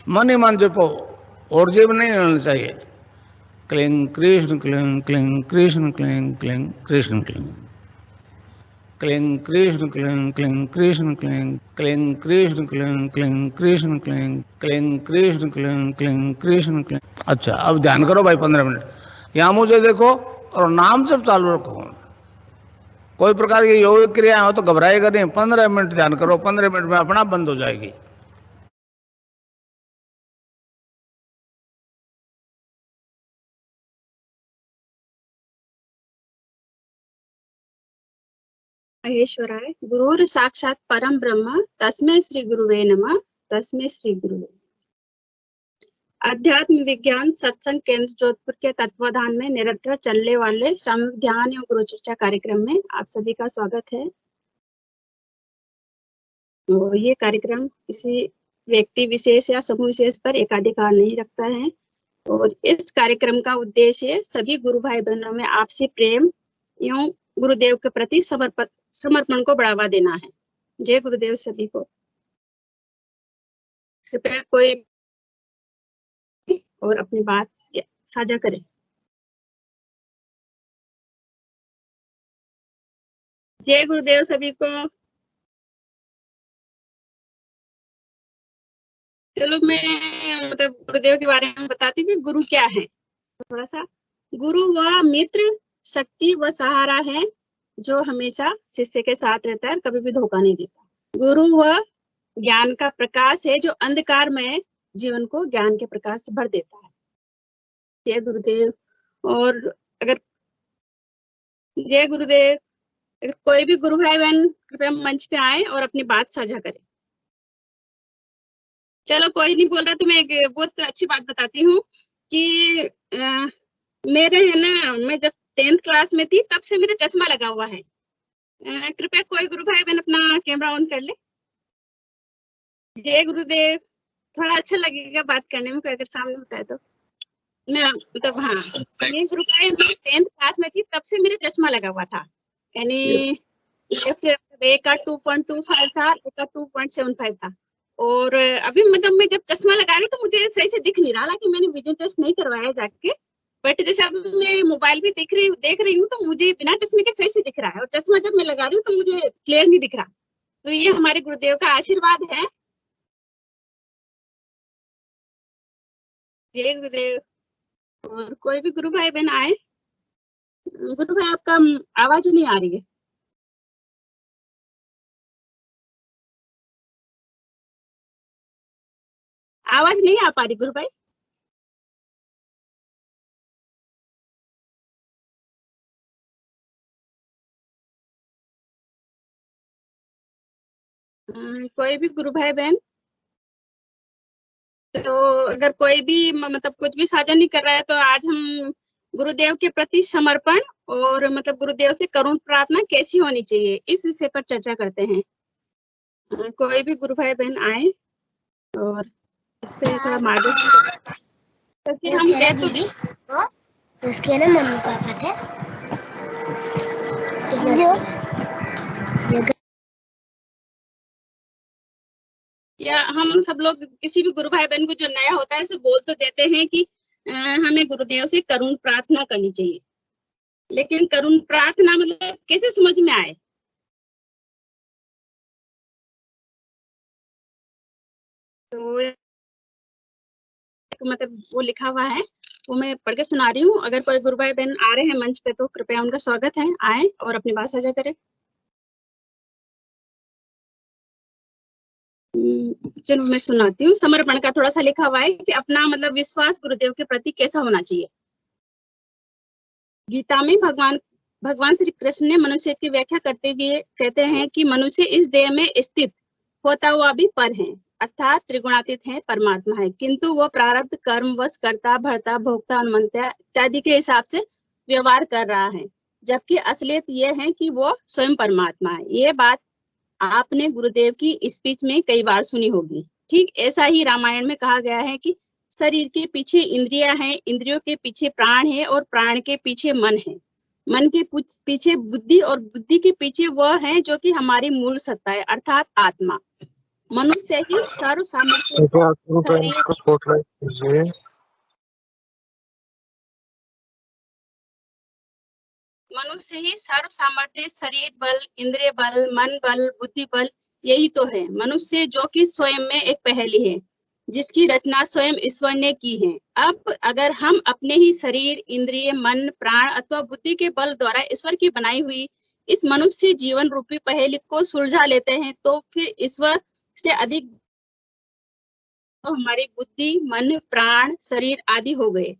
मन ही मन जपो, और जप नहीं होना चाहिए। Cling Krishna cling cling Krishna cling cling Krishna cling cling Krishna cling cling Krishna cling cling Krishna cling cling Krishna cling cling Krishna cling cling Krishna cling. अच्छा, अब ध्यान करो भाई 15 मिनट यहां मुझे देखो और नाम जब चालू रखो। कोई प्रकार की योग क्रिया हो तो घबराएगा नहीं, 15 मिनट ध्यान करो, 15 मिनट में अपना बंद हो जाएगी। महेश्वराय गुरुर साक्षात परम ब्रह्म तस्मै श्री गुरुवे नमः। तस्मै श्री गुरुवे। अध्यात्म विज्ञान सत्संग केंद्र जोधपुर के तत्वाधान में निरंतर चलने वाले सामूहिक ध्यान एवं गुरु चर्चा कार्यक्रम में आप सभी का स्वागत है। तो ये कार्यक्रम किसी व्यक्ति विशेष या समूह विशेष पर एकाधिकार नहीं रखता है और इस कार्यक्रम का उद्देश्य सभी गुरु भाई बहनों में आपसी प्रेम एवं गुरुदेव के प्रति समर्पण को बढ़ावा देना है। जय गुरुदेव सभी को। कृपया कोई और अपनी बात साझा करें। जय गुरुदेव सभी को। चलो मैं मतलब गुरुदेव के बारे में बताती हूँ कि गुरु क्या है। थोड़ा सा, गुरु वह मित्र, शक्ति व सहारा है जो हमेशा शिष्य के साथ रहता है, कभी भी धोखा नहीं देता। गुरु वह ज्ञान का प्रकाश है जो अंधकारमय जीवन को ज्ञान के प्रकाश से भर देता है। जय गुरुदेव। और अगर जय गुरुदेव, अगर कोई भी गुरु भाई बहन कृपया मंच पे आए और अपनी बात साझा करें। चलो कोई नहीं बोल रहा तो मैं एक बहुत अच्छी बात बताती हूँ कि मेरे है ना, मैं जब 10th क्लास में थी तब से मेरा चश्मा लगा हुआ है। कृपया कोई गुरु भाई बहन अपना कैमरा ऑन कर ले। जय गुरुदेव। थोड़ा अच्छा लगेगा बात करने में, कोई अगर सामने होता है तो। मैं मतलब हाँ, ये गुरु भाई मैं 10th क्लास में थी तब से मेरा चश्मा लगा हुआ था, यानी एक का 2.25 था, एक का 2.75 था। और अभी मतलब मैं जब चश्मा लगा रही तो मुझे सही से दिख नहीं रहा, हालांकि मैंने विजन टेस्ट नहीं करवाया जाके, बट जैसे अब मैं मोबाइल भी देख रही हूँ तो मुझे बिना चश्मे के सही से दिख रहा है, और चश्मा जब मैं लगा रही हूँ तो मुझे क्लियर नहीं दिख रहा। तो ये हमारे गुरुदेव का आशीर्वाद है। जय गुरुदेव। और कोई भी गुरु भाई बहन आए। गुरु भाई आपका आवाज नहीं आ रही है। आवाज नहीं आ पा रही गुरु भाई। कोई भी गुरु भाई बहन, तो अगर कोई भी मतलब कुछ भी साझा नहीं कर रहा है तो आज हम गुरुदेव के प्रति समर्पण और मतलब गुरुदेव से करुण प्रार्थना कैसी होनी चाहिए इस विषय पर चर्चा करते हैं। कोई भी गुरु भाई बहन आए और इस पे थोड़ा मार्गदर्शन, क्योंकि हम उसके ना मम्मी पापा थे या हम सब लोग किसी भी गुरु भाई बहन को जो नया होता है उसे बोल तो देते हैं कि हमें गुरुदेव से करुण प्रार्थना करनी चाहिए, लेकिन करुण प्रार्थना मतलब कैसे समझ में आए। तो मतलब वो लिखा हुआ है, वो मैं पढ़ के सुना रही हूँ। अगर कोई गुरु भाई बहन आ रहे हैं मंच पे तो कृपया उनका स्वागत है, आए और अपनी बात साझा करें। चलो मैं सुनाती हूँ। समर्पण का थोड़ा सा लिखा हुआ है कि अपना मतलब विश्वास गुरुदेव के प्रति कैसा होना चाहिए। गीता में भगवान श्री कृष्ण ने मनुष्य की व्याख्या करते हुए कहते हैं कि मनुष्य इस देह में स्थित होता हुआ भी पर है, अर्थात त्रिगुणातीत है, परमात्मा है, किंतु वो प्रारब्ध कर्मवश कर्ता भर्ता भोक्ता अनुमंता इत्यादि के हिसाब से व्यवहार कर रहा है, जबकि असलियत ये है कि वो स्वयं परमात्मा है। ये बात आपने गुरुदेव की स्पीच में कई बार सुनी होगी। ठीक ऐसा ही रामायण में कहा गया है कि शरीर के पीछे इंद्रियां हैं, इंद्रियों के पीछे प्राण है और प्राण के पीछे मन है, मन के पीछे बुद्धि और बुद्धि के पीछे वह है जो कि हमारी मूल सत्ता है, अर्थात आत्मा। मनुष्य ही सर्व सामर्थ्य कृपया शुरू करें, शरीर इसको स्पॉटलाइट कीजिए। मनुष्य ही सर्व सामर्थ्य शरीर बल, इंद्रिय बल, मन बल, बुद्धि बल यही तो है। मनुष्य जो कि स्वयं में एक पहेली है, जिसकी रचना स्वयं ईश्वर ने की है। अब अगर हम अपने ही शरीर, इंद्रिय, मन, प्राण अथवा बुद्धि के बल द्वारा ईश्वर की बनाई हुई इस मनुष्य जीवन रूपी पहेली को सुलझा लेते हैं, तो फिर ईश्वर से अधिक तो हमारी बुद्धि, मन, प्राण, शरीर आदि हो गए,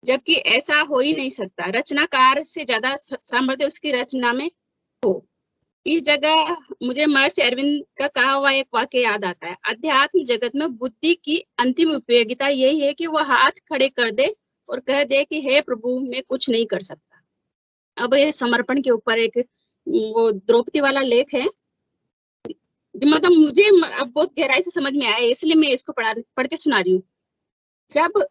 जबकि ऐसा हो ही नहीं सकता। रचनाकार से ज्यादा सामर्थ्य उसकी रचना में हो। इस जगह मुझे महर्षि अरविंद का कहा हुआ एक वाक्य याद आता है, अध्यात्म जगत में बुद्धि की अंतिम उपयोगिता यही है कि वह हाथ खड़े कर दे और कह दे कि हे प्रभु, मैं कुछ नहीं कर सकता। अब ये समर्पण के ऊपर एक वो द्रौपदी वाला लेख है, मतलब मुझे अब बहुत गहराई से समझ में आया, इसलिए मैं इसको पढ़ के सुना रही हूँ। जब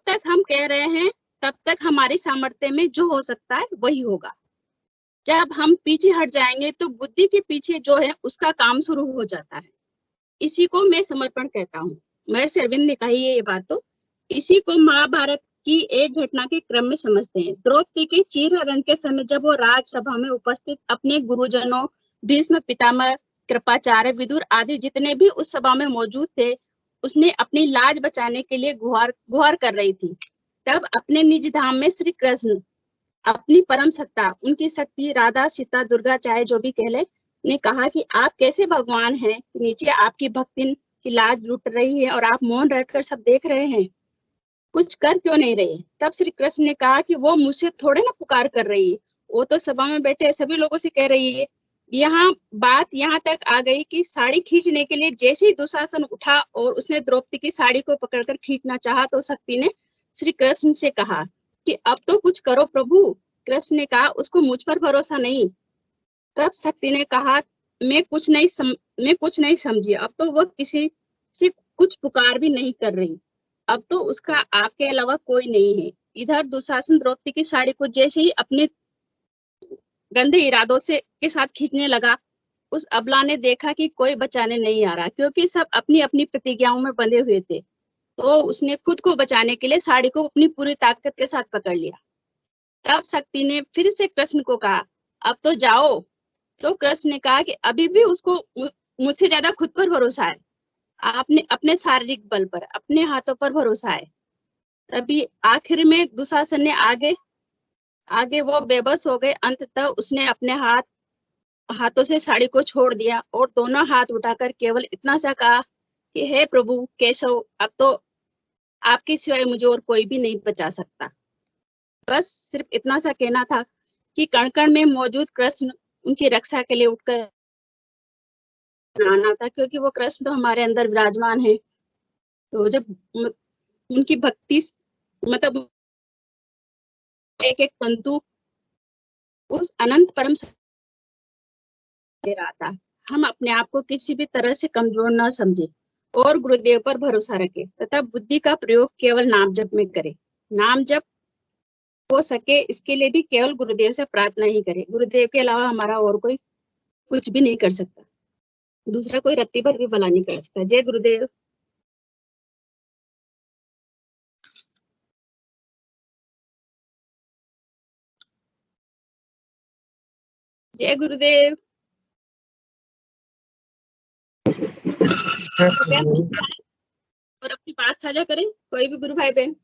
तक हम कह रहे हैं तब तक हमारी सामर्थ्य में जो हो सकता है वही होगा। जब हम पीछे हट जाएंगे तो बुद्धि के पीछे जो है उसका काम शुरू हो जाता है। इसी को मैं समर्पण कहता हूँ। महर्षि अरविंद ने कही है ये बात। तो इसी को महाभारत की एक घटना के क्रम में समझते हैं। द्रौपदी के चीरहरण के समय जब वो राजसभा में उपस्थित अपने गुरुजनों भीष्म पितामह, कृपाचार्य, विदुर आदि जितने भी उस सभा में मौजूद थे, उसने अपनी लाज बचाने के लिए गुहार कर रही थी। तब अपने निज धाम में श्री कृष्ण अपनी परम सत्ता, उनकी शक्ति, राधा, सीता, दुर्गा, चाहे जो भी कह ले, ने कहा कि आप कैसे भगवान हैं कि नीचे आपकी भक्ति की लाज लुट रही है और आप मौन रहकर सब देख रहे हैं, कुछ कर क्यों नहीं रहे। तब श्री कृष्ण ने कहा कि वो मुझसे थोड़े ना पुकार कर रही है, वो तो सभा में बैठे सभी लोगों से कह रही है। बात यहाँ तक आ गई कि साड़ी खींचने के लिए जैसे ही दुशासन उठा और उसने द्रौपदी की साड़ी को पकड़कर खींचना चाहा, तो शक्ति ने श्री कृष्ण से कहा कि अब तो कुछ करो प्रभु। कृष्ण ने कहा उसको मुझ पर भरोसा नहीं। तब शक्ति ने कहा मैं कुछ नहीं समझी, अब तो वह किसी से कुछ पुकार भी नहीं कर रही, अब तो उसका आपके अलावा कोई नहीं है। इधर दुशासन द्रौपदी की साड़ी को जैसे ही अपने गंदे इरादों से के साथ खींचने लगा, उस अबला ने देखा कि कोई बचाने नहीं आ रहा, क्योंकि सब अपनी अपनी प्रतिज्ञाओं में बंधे हुए थे। तो उसने खुद को बचाने के लिए साड़ी को अपनी पूरी ताकत के साथ पकड़ लिया। तब शक्ति ने फिर से कृष्ण को कहा अब तो जाओ। तो कृष्ण ने कहा कि अभी भी उसको मुझसे ज्यादा खुद पर भरोसा है, आपने अपने शारीरिक बल पर, अपने हाथों पर भरोसा है। तभी आखिर में दुशासन ने आगे वो बेबस हो गए। अंततः उसने अपने हाथों से साड़ी को छोड़ दिया और दोनों हाथ उठाकर केवल इतना सा कहा कि हे प्रभु केशव, अब तो आपके सिवाय मुझे और कोई भी नहीं बचा सकता। बस सिर्फ इतना सा कहना था कि कण कण में मौजूद कृष्ण उनकी रक्षा के लिए उठकर आना था, क्योंकि वो कृष्ण तो हमारे अंदर विराजमान है। तो जब उनकी भक्ति मतलब एक एक तंतु उस अनंत परम दे रहा था, हम अपने आप को किसी भी तरह से कमजोर न समझे और गुरुदेव पर भरोसा रखे तथा बुद्धि का प्रयोग केवल नाम जप में करे। नाम जप हो सके इसके लिए भी केवल गुरुदेव से प्रार्थना ही करे। गुरुदेव के अलावा हमारा और कोई कुछ भी नहीं कर सकता, दूसरा कोई रत्ती भर भी भला नहीं कर सकता। जय गुरुदेव। जय गुरुदेव। और अपनी बात साझा करें कोई भी गुरु भाई बहन।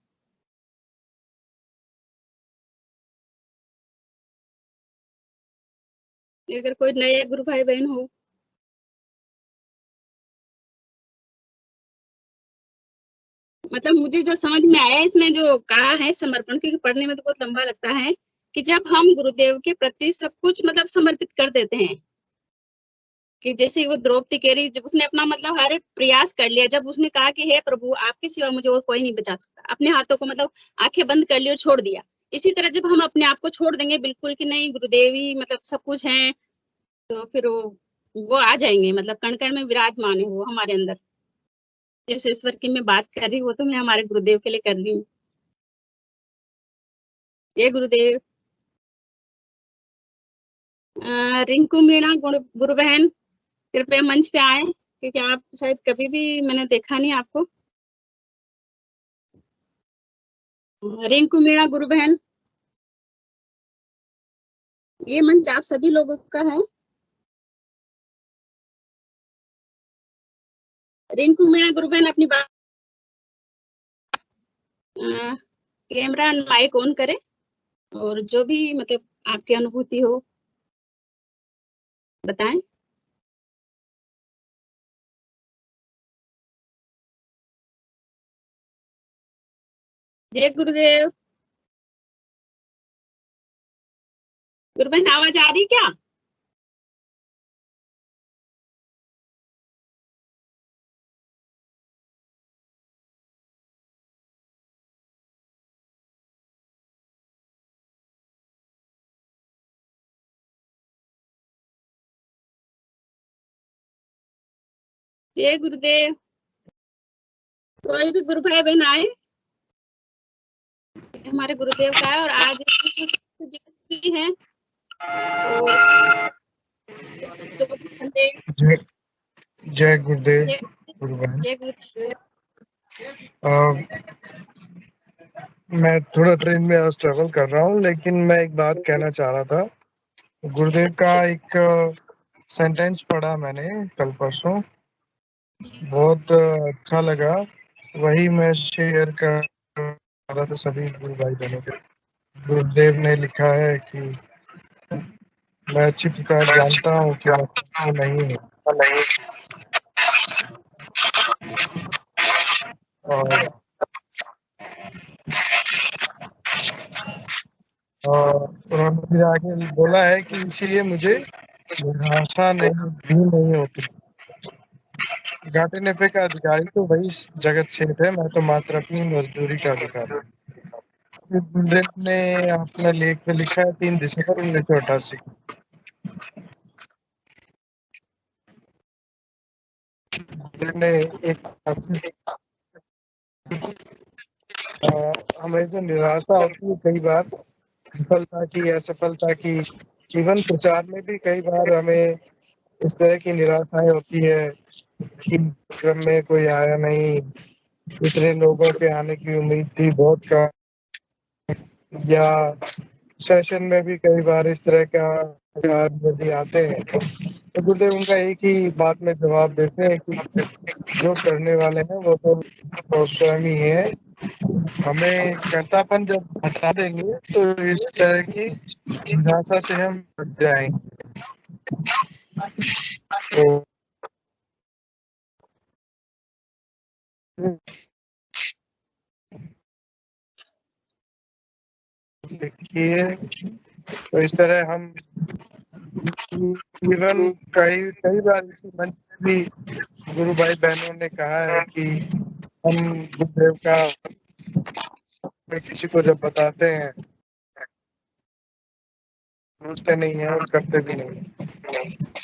अगर कोई नए गुरु भाई बहन हो। मतलब मुझे जो समझ में आया इसमें जो कहा है समर्पण, क्योंकि पढ़ने में तो बहुत लंबा लगता है, कि जब हम गुरुदेव के प्रति सब कुछ मतलब समर्पित कर देते हैं, कि जैसे वो द्रौपदी कह रही, जब उसने अपना मतलब हर एक प्रयास कर लिया, जब उसने कहा कि हे प्रभु आपके सिवा मुझे और कोई नहीं बचा सकता, अपने हाथों को मतलब आंखें बंद कर ली और छोड़ दिया। इसी तरह जब हम अपने आप को छोड़ देंगे बिल्कुल कि नहीं गुरुदेव ही मतलब सब कुछ है, तो फिर वो आ जाएंगे, मतलब कण कण में विराजमान है वो हमारे अंदर। जिस ईश्वर की मैं बात कर रही हूँ वो तो मैं हमारे गुरुदेव के लिए कर रही हूँ। ये गुरुदेव। रिंकू मीणा गुरु बहन कृपया मंच पे आए, क्योंकि आप शायद कभी भी मैंने देखा नहीं आपको। रिंकू मीणा गुरु बहन, ये मंच आप सभी लोगों का है। रिंकू मीणा गुरु बहन अपनी बात कैमरा माइक ऑन करें और जो भी मतलब आपकी अनुभूति हो बताएं। जय गुरुदेव। गुरु बहन आवाज आ रही क्या? जय गुरुदेव। कोई भी गुरु भाई बहन आए, हमारे गुरुदेव का है और आज विश्व संस्कृत दिवस भी है। और जो भी संदेश जय गुरुदेव जय गुरु बहन। जय गुरुदेव। मैं थोड़ा ट्रेन में आज ट्रैवल कर रहा हूँ, लेकिन मैं एक बात कहना चाह रहा था। गुरुदेव का एक सेंटेंस पढ़ा मैंने कल परसों, बहुत अच्छा लगा। वही मैं शेयर कर रहा था सभी गुरु भाई बहनों के। गुरुदेव ने लिखा है कि मैं अच्छी प्रकार जानता हूँ कि मैं नहीं हूँ, और उन्होंने फिर आगे बोला है कि इसीलिए मुझे निराशा नहीं होती। घाटे नफे का अधिकारी तो वही जगत सेठ है, मैं तो मात्र अपनी मजदूरी का अधिकारी हूँ। फिर गुरुदेव ने अपने लेख में लिखा है 3 दिसंबर 1988 को। गुरुदेव ने एक हमें जो निराशा होती है कई बार सफलता की, असफलता की, जीवन प्रचार में भी कई बार हमें इस तरह की निराशाएं होती है कि क्रम में कोई आया नहीं, इतने लोगों के आने की उम्मीद थी बहुत कम, या सेशन में भी कई बार इस तरह का यदि आते हैं तो गुरुदेव उनका एक ही बात में जवाब देते हैं कि जो करने वाले हैं वो तो स्वयं ही है। हमें कर्तापन जब हटा देंगे तो इस तरह की निराशा से हम बच जाएंगे। तो देखिए, तो इस तरह हम जीवन कई कई बार इसी मंच में भी गुरु भाई बहनों ने कहा है कि हम गुरुदेव का किसी को जब बताते हैं सोचते नहीं है और करते भी नहीं।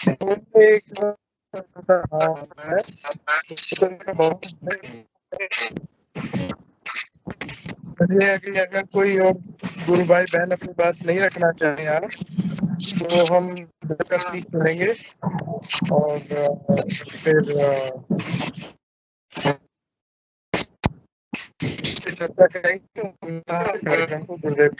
तो एक है कि अगर कोई और गुरु भाई बहन अपनी बात नहीं रखना चाहे यार, तो हम सीख सुनेंगे और फिर चर्चा करेंगे कार्यक्रम को गुरुदेव।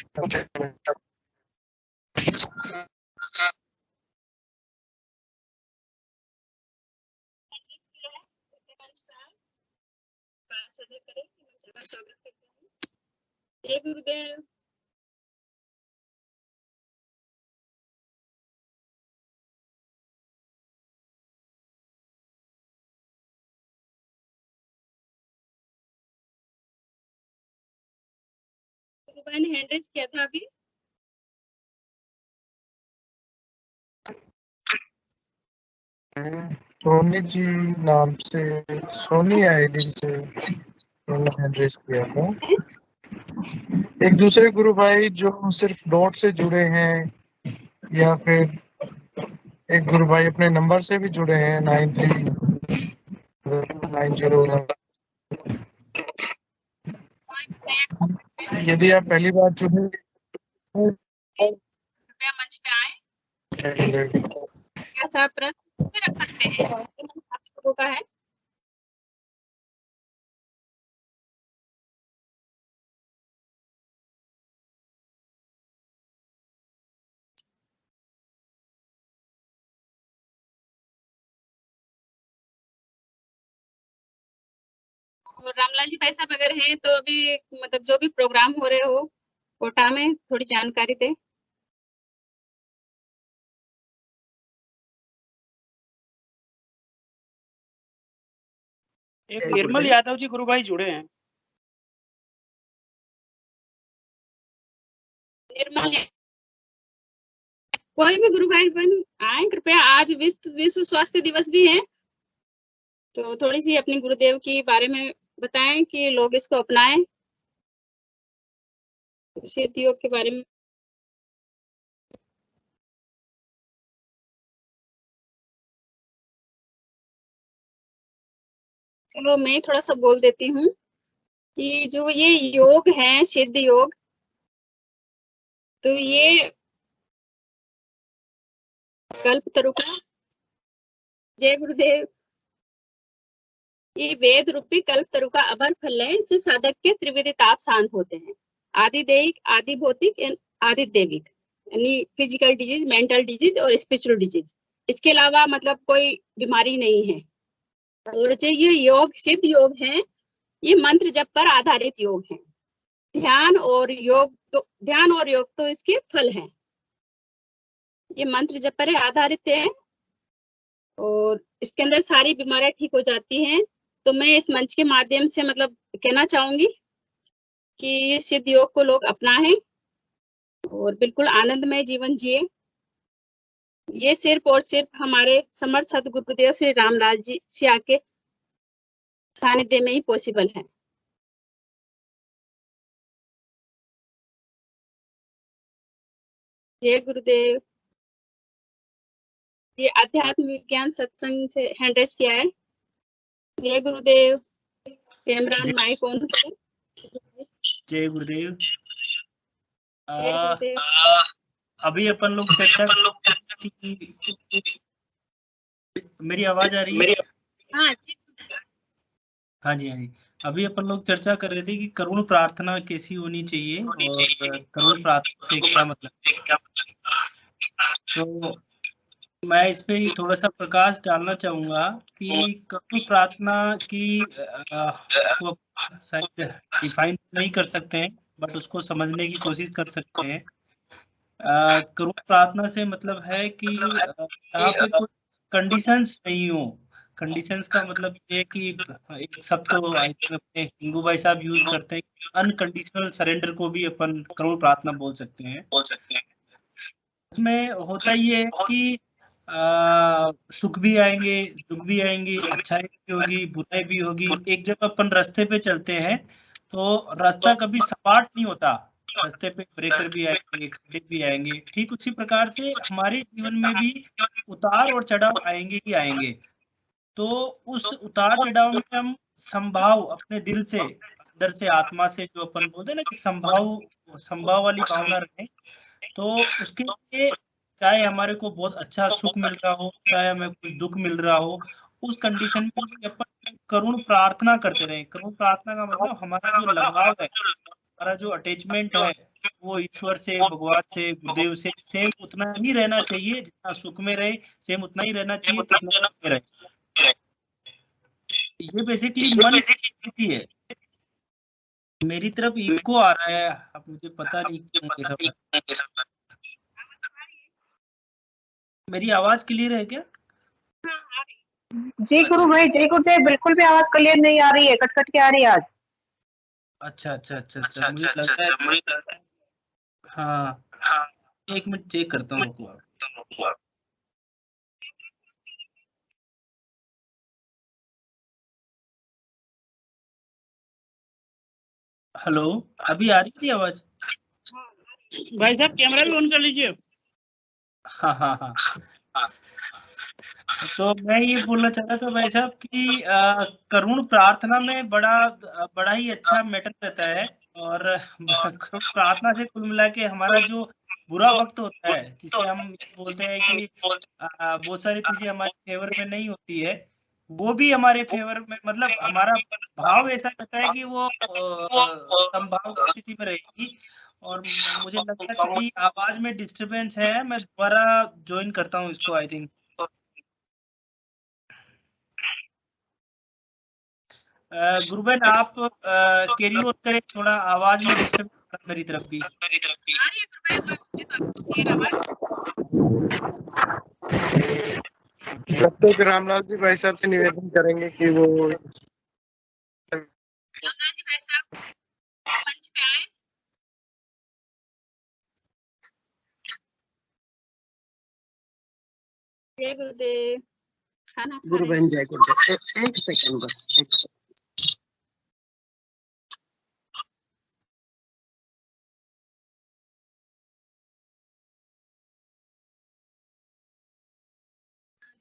जय गुरुदेव। मैंने हैंड रेज किया था अभी। सोनी जी नाम से, सोनी आईडी से हैंड रेज किया था। एक दूसरे गुरु भाई जो सिर्फ नोट से जुड़े हैं, या फिर एक गुरु भाई अपने नंबर से भी जुड़े हैं 9390। यदि आप पहली बार जुड़े कृपया मंच पे आए। क्या साहब प्रश्न भी रख सकते हैं, आप लोगों का है। और रामलाल जी भाई साहब अगर हैं तो अभी मतलब जो भी प्रोग्राम हो रहे हो कोटा में थोड़ी जानकारी दे। एक निर्मल यादव जी गुरु भाई जुड़े हैं। निर्मल कोई भी गुरु भाई बहन आए कृपया, आज विश्व स्वास्थ्य दिवस भी है, तो थोड़ी सी अपने गुरुदेव के बारे में बताएं कि लोग इसको अपनाएं, सिद्ध योग के बारे में। चलो मैं थोड़ा सा बोल देती हूँ कि जो ये योग है सिद्ध योग, तो ये कल्पतरु का, जय गुरुदेव, ये वेद रूपी कल्पतरु का अबर फल है। इससे साधक के त्रिविध ताप शांत होते हैं, आदि दैहिक, आदि भौतिक एंड आदि दैविक, यानी फिजिकल डिजीज, मेंटल डिजीज और स्पिरिचुअल डिजीज। इसके अलावा मतलब कोई बीमारी नहीं है। और जो ये योग सिद्ध योग है, ये मंत्र जप पर आधारित योग है। ध्यान और योग तो इसके फल हैं। ये मंत्र जप पर आधारित है और इसके अंदर सारी बीमारियां ठीक हो जाती हैं। तो मैं इस मंच के माध्यम से मतलब कहना चाहूंगी कि ये सिद्ध योग को लोग अपनाएं और बिल्कुल आनंदमय जीवन जिए। ये सिर्फ और सिर्फ हमारे समर्थ सदगुरुदेव श्री रामदास जी सिया के सानिध्य में ही पॉसिबल है। जय गुरुदेव। ये आध्यात्म विज्ञान सत्संग से हैंडरेज किया है। जय गुरुदेव। कैमरा माइक ऑन करें। जय गुरुदेव। जय गुरुदेव। अभी अपन लोग चर्चा की, मेरी आवाज आ रही है? हाँ जी। हाँ जी, हाँ जी। अभी अपन लोग चर्चा कर रहे थे कि करुण प्रार्थना कैसी होनी चाहिए और करुण प्रार्थना से क्या मतलब। तो मैं इस पे थोड़ा सा प्रकाश डालना चाहूंगा कि करुण प्रार्थना की को शायद डिफाइन नहीं कर सकते हैं, बट उसको समझने की कोशिश कर सकते हैं। करुण प्रार्थना से मतलब है कि यहाँ पे कोई कंडीशंस नहीं हो। कंडीशंस का मतलब ये कि एक शब्द तो अपने हिंगू भाई साहब यूज करते हैं, अनकंडीशनल सरेंडर को भी अपन करुण प्रार्थना बोल सकते हैं। उसमें होता ये है कि सुख भी आएंगे, दुख भी आएंगे, अच्छाई भी होगी, बुराई भी होगी। एक जब अपन रास्ते पे चलते हैं तो रास्ता कभी सपाट नहीं होता, रास्ते पे ब्रेकर भी आएंगे, खड्डे भी आएंगे। ठीक उसी प्रकार से हमारे जीवन में भी उतार और चढ़ाव आएंगे ही आएंगे। तो उस उतार चढ़ाव में हम संभाव अपने दिल से, अंदर से, आत्मा से, जो अपन बोलते हैं ना कि संभाव वाली भावना रखें। तो उसके लिए चाहे हमारे को बहुत अच्छा सुख मिल रहा हो, चाहे हमें कुछ दुख मिल रहा हो, उस कंडीशन में भी अपन करुण प्रार्थना करते रहे। करुण प्रार्थना का मतलब हमारा जो लगाव है, हमारा जो अटैचमेंट है, वो ईश्वर से, भगवान से, गुरुदेव से सेम उतना ही रहना चाहिए जितना सुख में रहे, सेम उतना ही रहना चाहिए जितना दुख में रहे। ये बेसिकली मन की स्थिति है। मेरी तरफ इको आ रहा है, अब मुझे पता नहीं क्यों कैसा। मेरी आवाज क्लियर है क्या? जी गुरु भाई, जी गुरुदेव, बिल्कुल भी आवाज क्लियर नहीं आ रही है, कट कट के आ रही है आज। अच्छा, मुझे लगता है। हाँ, एक मिनट चेक करता हूँ। हेलो, अभी आ रही थी आवाज? भाई साहब कैमरा भी ऑन कर लीजिए। हाँ। तो मैं ये बोलना चाह रहा था भाई साहब कि करुण प्रार्थना में बड़ा ही अच्छा मैटर रहता है। और करुण प्रार्थना से कुल मिला के हमारा जो बुरा वक्त होता है जिसे हम बोलते हैं कि बहुत सारी चीजें हमारे फेवर में नहीं होती है, वो भी हमारे फेवर में, मतलब हमारा भाव ऐसा रहता है कि वो समभाव की स्थिति में रहेगी। और मुझे लगता है थोड़ी आवाज में डिस्टरबेंस है, मैं दोबारा ज्वाइन करता हूँ इसको। आई थिंक गुरुबेन आप कैरी ऑन करें, थोड़ा आवाज में डिस्टर्ब मेरी तरफ भी। तब तक रामलाल जी भाई साहब से निवेदन करेंगे कि वो जय गुरुदेव। खाना खा गुरु रहे बहन जय गुरुदेव। एक सेकंड बस, एक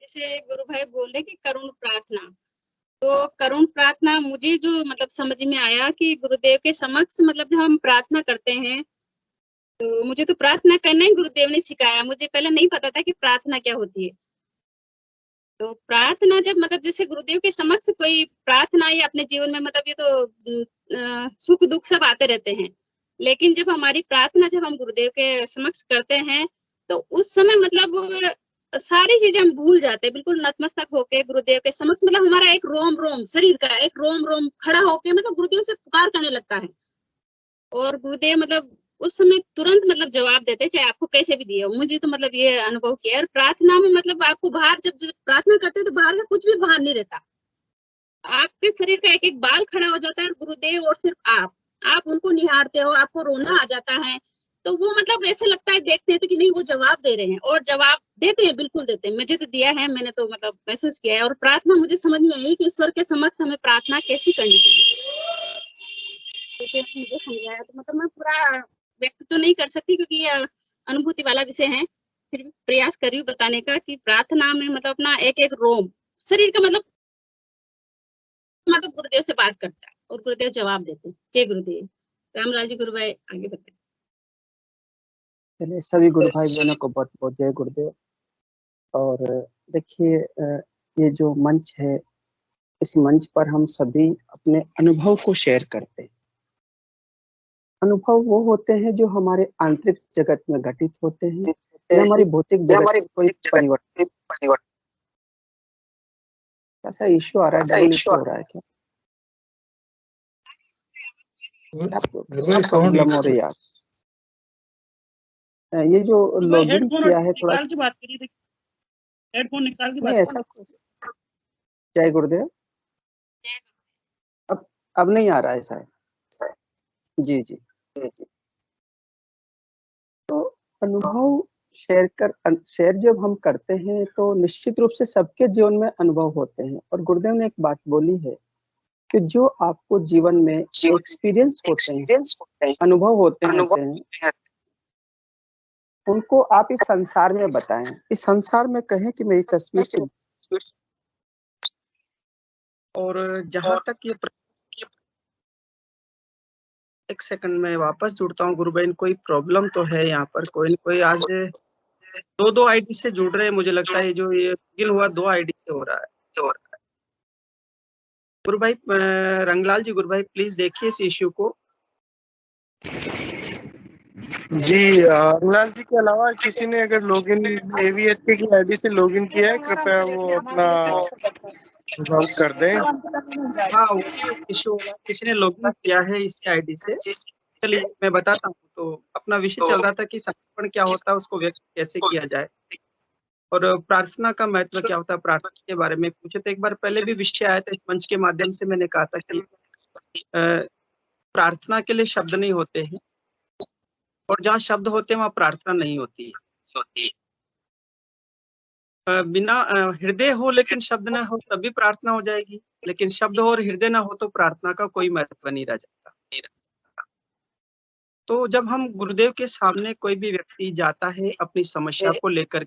जैसे गुरु भाई बोल रहे कि करुण प्रार्थना, तो करुण प्रार्थना मुझे जो मतलब समझ में आया कि गुरुदेव के समक्ष मतलब जब हम प्रार्थना करते हैं, तो मुझे तो प्रार्थना करना ही गुरुदेव ने सिखाया। मुझे पहले नहीं पता था कि प्रार्थना क्या होती है। तो प्रार्थना जब मतलब जैसे गुरुदेव के समक्ष कोई प्रार्थना या अपने जीवन में मतलब ये तो सुख दुख सब आते रहते हैं, लेकिन जब हमारी प्रार्थना जब हम गुरुदेव के समक्ष करते हैं तो उस समय मतलब सारी चीजें हम भूल जाते हैं, बिल्कुल नतमस्तक होके गुरुदेव के समक्ष मतलब हमारा एक रोम रोम शरीर का एक रोम रोम खड़ा होके मतलब गुरुदेव से पुकार करने लगता है। और गुरुदेव मतलब उस समय तुरंत मतलब जवाब देते, चाहे आपको कैसे भी दिए हो। मुझे तो मतलब ये अनुभव किया। और प्रार्थना में मतलब आपको बाहर जब प्रार्थना करते हैं तो बाहर का कुछ भी बाहर नहीं रहता, आपके शरीर का एक एक बाल खड़ा हो जाता है। गुरुदेव और सिर्फ आप उनको निहारते हो, आपको रोना आ जाता है। तो वो मतलब ऐसे लगता है, देखते हैं तो कि नहीं वो जवाब दे रहे हैं, और जवाब देते हैं, बिल्कुल देते हैं। मुझे तो दिया है, मैंने तो मतलब महसूस किया है। और प्रार्थना मुझे समझ में आई कि ईश्वर के समक्ष हमें प्रार्थना कैसी करनी चाहिए, तो मुझे समझाया। तो मतलब मैं पूरा व्यक्त तो नहीं कर सकती क्योंकि ये अनुभूति वाला विषय है, फिर भी प्रयास कर रही हूँ बताने का कि प्रार्थना में मतलब अपना एक एक रोम शरीर का मतलब गुरुदेव से बात करता है और गुरुदेव जवाब देते हैं। जय गुरुदेव। रामलाल जी गुरु भाई आगे बताए। चलिए सभी गुरु भाई बहनों को बहुत बहुत जय गुरुदेव। और देखिए ये जो मंच है, इस मंच पर हम सभी अपने अनुभव को शेयर करते हैं। अनुभव वो होते हैं जो हमारे आंतरिक जगत में घटित होते हैं या हमारी भौतिक जगत में कोई परिवर्तन। ऐसा इश्यू आ रहा है, डबल इश्यू हो रहा है क्या? प्रॉब्लम हो रही है? ये जो लॉगिन किया है थोड़ा निकाल के बात करिए, हेडफोन निकाल के नहीं ऐसा। जय गुरुदेव। अब नहीं आ रहा है शायद। जी जी। तो अनुभव शेयर जब हम करते हैं तो निश्चित रूप से सबके जीवन में अनुभव होते हैं। और गुरुदेव ने एक बात बोली है कि जो आपको जीवन में एक्सपीरियंस होते हैं, अनुभव होते हैं, उनको आप इस संसार में बताएं। इस संसार में कहें कि मेरी तस्वीर से। और जहां तक ये एक सेकंड में वापस जुड़ता हूँ। गुरु बहन कोई प्रॉब्लम तो है यहाँ पर, कोई न कोई आज दो आईडी से जुड़ रहे हैं। मुझे लगता है जो ये लॉगिन हुआ 2 आईडी से हो रहा है। गुरु भाई रंगलाल जी, गुरु भाई प्लीज देखिए इस इश्यू को। जी रंगलाल जी के अलावा किसी ने अगर लॉगिन AVSK की आईडी से लॉगिन किया है, कृपया वो अपना अकाउंट कर दें। हाँ वो इश्यू होगा, किसी ने लॉगिन किया है इसी आईडी से। चलिए मैं बताता हूँ। तो अपना विषय चल रहा था कि समर्पण क्या होता है, उसको व्यक्त कैसे किया जाए, और प्रार्थना का महत्व क्या होता है। प्रार्थना के बारे में पूछे तो एक बार पहले भी विषय आया था इस मंच के माध्यम से। मैंने कहा था कि प्रार्थना के लिए शब्द नहीं होते हैं, और जहाँ शब्द होते हैं वहाँ प्रार्थना नहीं होती है। बिना हृदय हो लेकिन शब्द ना हो तभी प्रार्थना हो जाएगी, लेकिन शब्द हो और हृदय ना हो तो प्रार्थना का कोई महत्व नहीं रह जाता। तो जब हम गुरुदेव के सामने कोई भी व्यक्ति जाता है अपनी समस्या को लेकर,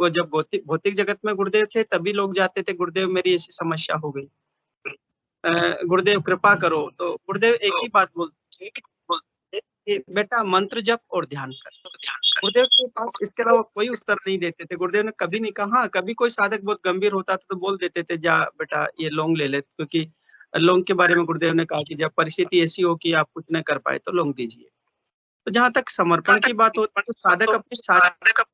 जब भौतिक जगत में गुरुदेव थे तभी लोग जाते थे, गुरुदेव मेरी ऐसी समस्या हो गई, गुरुदेव कृपा करो। तो गुरुदेव एक ही बात बोलते कि बेटा मंत्र जप और ध्यान कर। गुरुदेव के पास इसके अलावा कोई उत्तर नहीं देते थे। गुरुदेव ने कभी नहीं कहा। हाँ, कभी कोई साधक बहुत गंभीर होता था तो बोल देते थे, जा बेटा ये लौंग ले ले, क्योंकि लौंग के बारे में गुरुदेव ने कहा कि जब परिस्थिति ऐसी हो कि आप कुछ न कर पाए तो लौंग दीजिए। तो जहां तक समर्पण की बात होती है तो साधक अपने साधक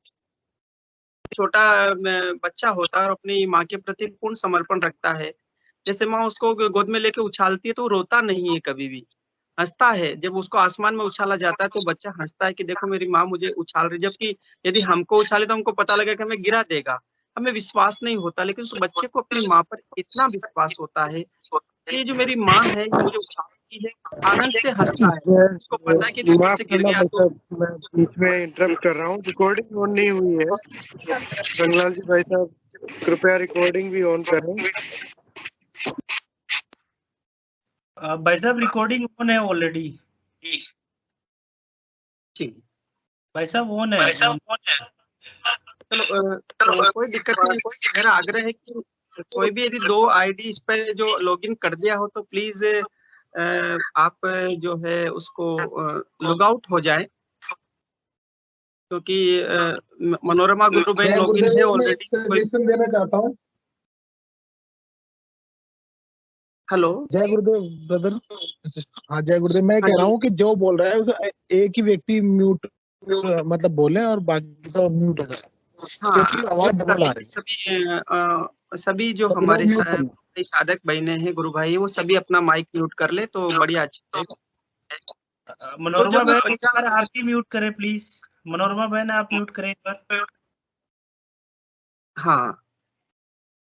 छोटा बच्चा होता है और अपनी माँ के प्रति पूर्ण समर्पण रखता है। जैसे माँ उसको गोद में लेके उछालती है तो रोता नहीं है, कभी भी हंसता है। जब उसको आसमान में उछाला जाता है तो बच्चा हंसता है कि देखो मेरी माँ मुझे उछाल रही। जबकि यदि हमको उछाले तो हमको पता लगेगा कि हमें गिरा देगा, हमें विश्वास नहीं होता। लेकिन उस बच्चे को अपनी माँ पर इतना विश्वास होता है कि जो मेरी माँ है ये मुझे उछालती है, आनंद से हंसता है। उसको पता है कि नीचे से गिर गया तो मैं बीच में इंटरप्ट कर रहा हूँ। रिकॉर्डिंग ऑन नहीं हुई है। गंगलाल जी भाई साहब कृपया रिकॉर्डिंग भी ऑन करें। भाई साहब रिकॉर्डिंग ऑन है ऑलरेडी। ठीक भाई साहब ऑन है। चलो कोई दिक्कत नहीं। मेरा आग्रह है कि कोई भी यदि 2 आईडी इस पर जो लॉगिन कर दिया हो तो प्लीज आप जो है उसको लॉग आउट हो जाए, क्योंकि मनोरमा गुरु बैंक लॉगिन है ऑलरेडी। सजेशन देना चाहता हूँ। हेलो, जय गुरुदेव ब्रदर। हाँ जय गुरुदेव। मैं कह रहा हूँ कि जो बोल रहा है उसे एक ही व्यक्ति म्यूट मतलब बोले और बाकी सब म्यूट हो जाए। हाँ, क्योंकि आवाज डबल आ रही सभी जो हमारे साधक बहने हैं, गुरु भाई, वो सभी अपना माइक म्यूट कर ले तो बढ़िया अच्छा है। मनोरमा बहन एक बार आप ही म्यूट करें प्लीज। मनोरमा बहन आप म्यूट करें एक बार। हाँ,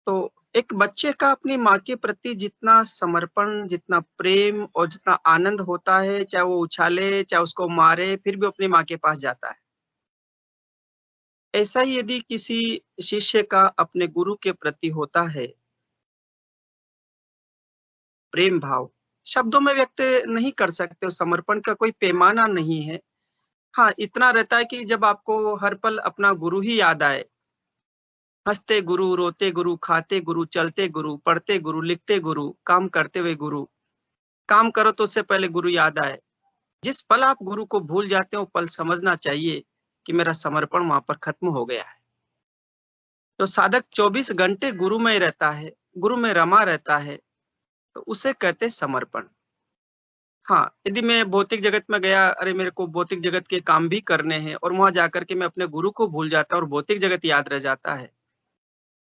तो एक बच्चे का अपनी माँ के प्रति जितना समर्पण, जितना प्रेम और जितना आनंद होता है, चाहे वो उछाले चाहे उसको मारे, फिर भी अपनी माँ के पास जाता है। ऐसा ही यदि किसी शिष्य का अपने गुरु के प्रति होता है प्रेम भाव, शब्दों में व्यक्त नहीं कर सकते। समर्पण का कोई पैमाना नहीं है। हाँ, इतना रहता है कि जब आपको हर पल अपना गुरु ही याद आए, हंसते गुरु, रोते गुरु, खाते गुरु, चलते गुरु, पढ़ते गुरु, लिखते गुरु, काम करते हुए गुरु, काम करो तो उससे पहले गुरु याद आए। जिस पल आप गुरु को भूल जाते हो पल समझना चाहिए कि मेरा समर्पण वहां पर खत्म हो गया है। तो साधक 24 घंटे गुरु में रहता है, गुरु में रमा रहता है, तो उसे कहते समर्पण। हाँ, यदि मैं भौतिक जगत में गया, अरे मेरे को भौतिक जगत के काम भी करने हैं, और वहां जाकर के मैं अपने गुरु को भूल जाता और भौतिक जगत याद रह जाता है।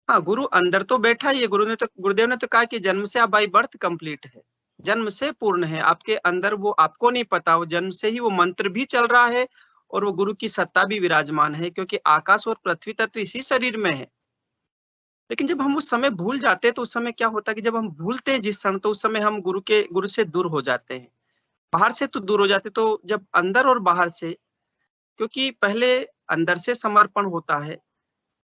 हाँ, गुरु अंदर तो बैठा ही है। गुरुदेव ने तो कहा कि जन्म से आप बाई बर्थ कंप्लीट है, जन्म से पूर्ण है आपके अंदर। वो आपको नहीं पता, वो जन्म से ही वो मंत्र भी चल रहा है और वो गुरु की सत्ता भी विराजमान है, क्योंकि आकाश और पृथ्वी तत्व इसी शरीर में है। लेकिन जब हम उस समय भूल जाते हैं तो उस समय क्या होता है कि जब हम भूलते हैं जिस क्षण, तो उस समय हम गुरु से दूर हो जाते हैं। बाहर से तो दूर हो जाते, तो जब अंदर और बाहर से, क्योंकि पहले अंदर से समर्पण होता है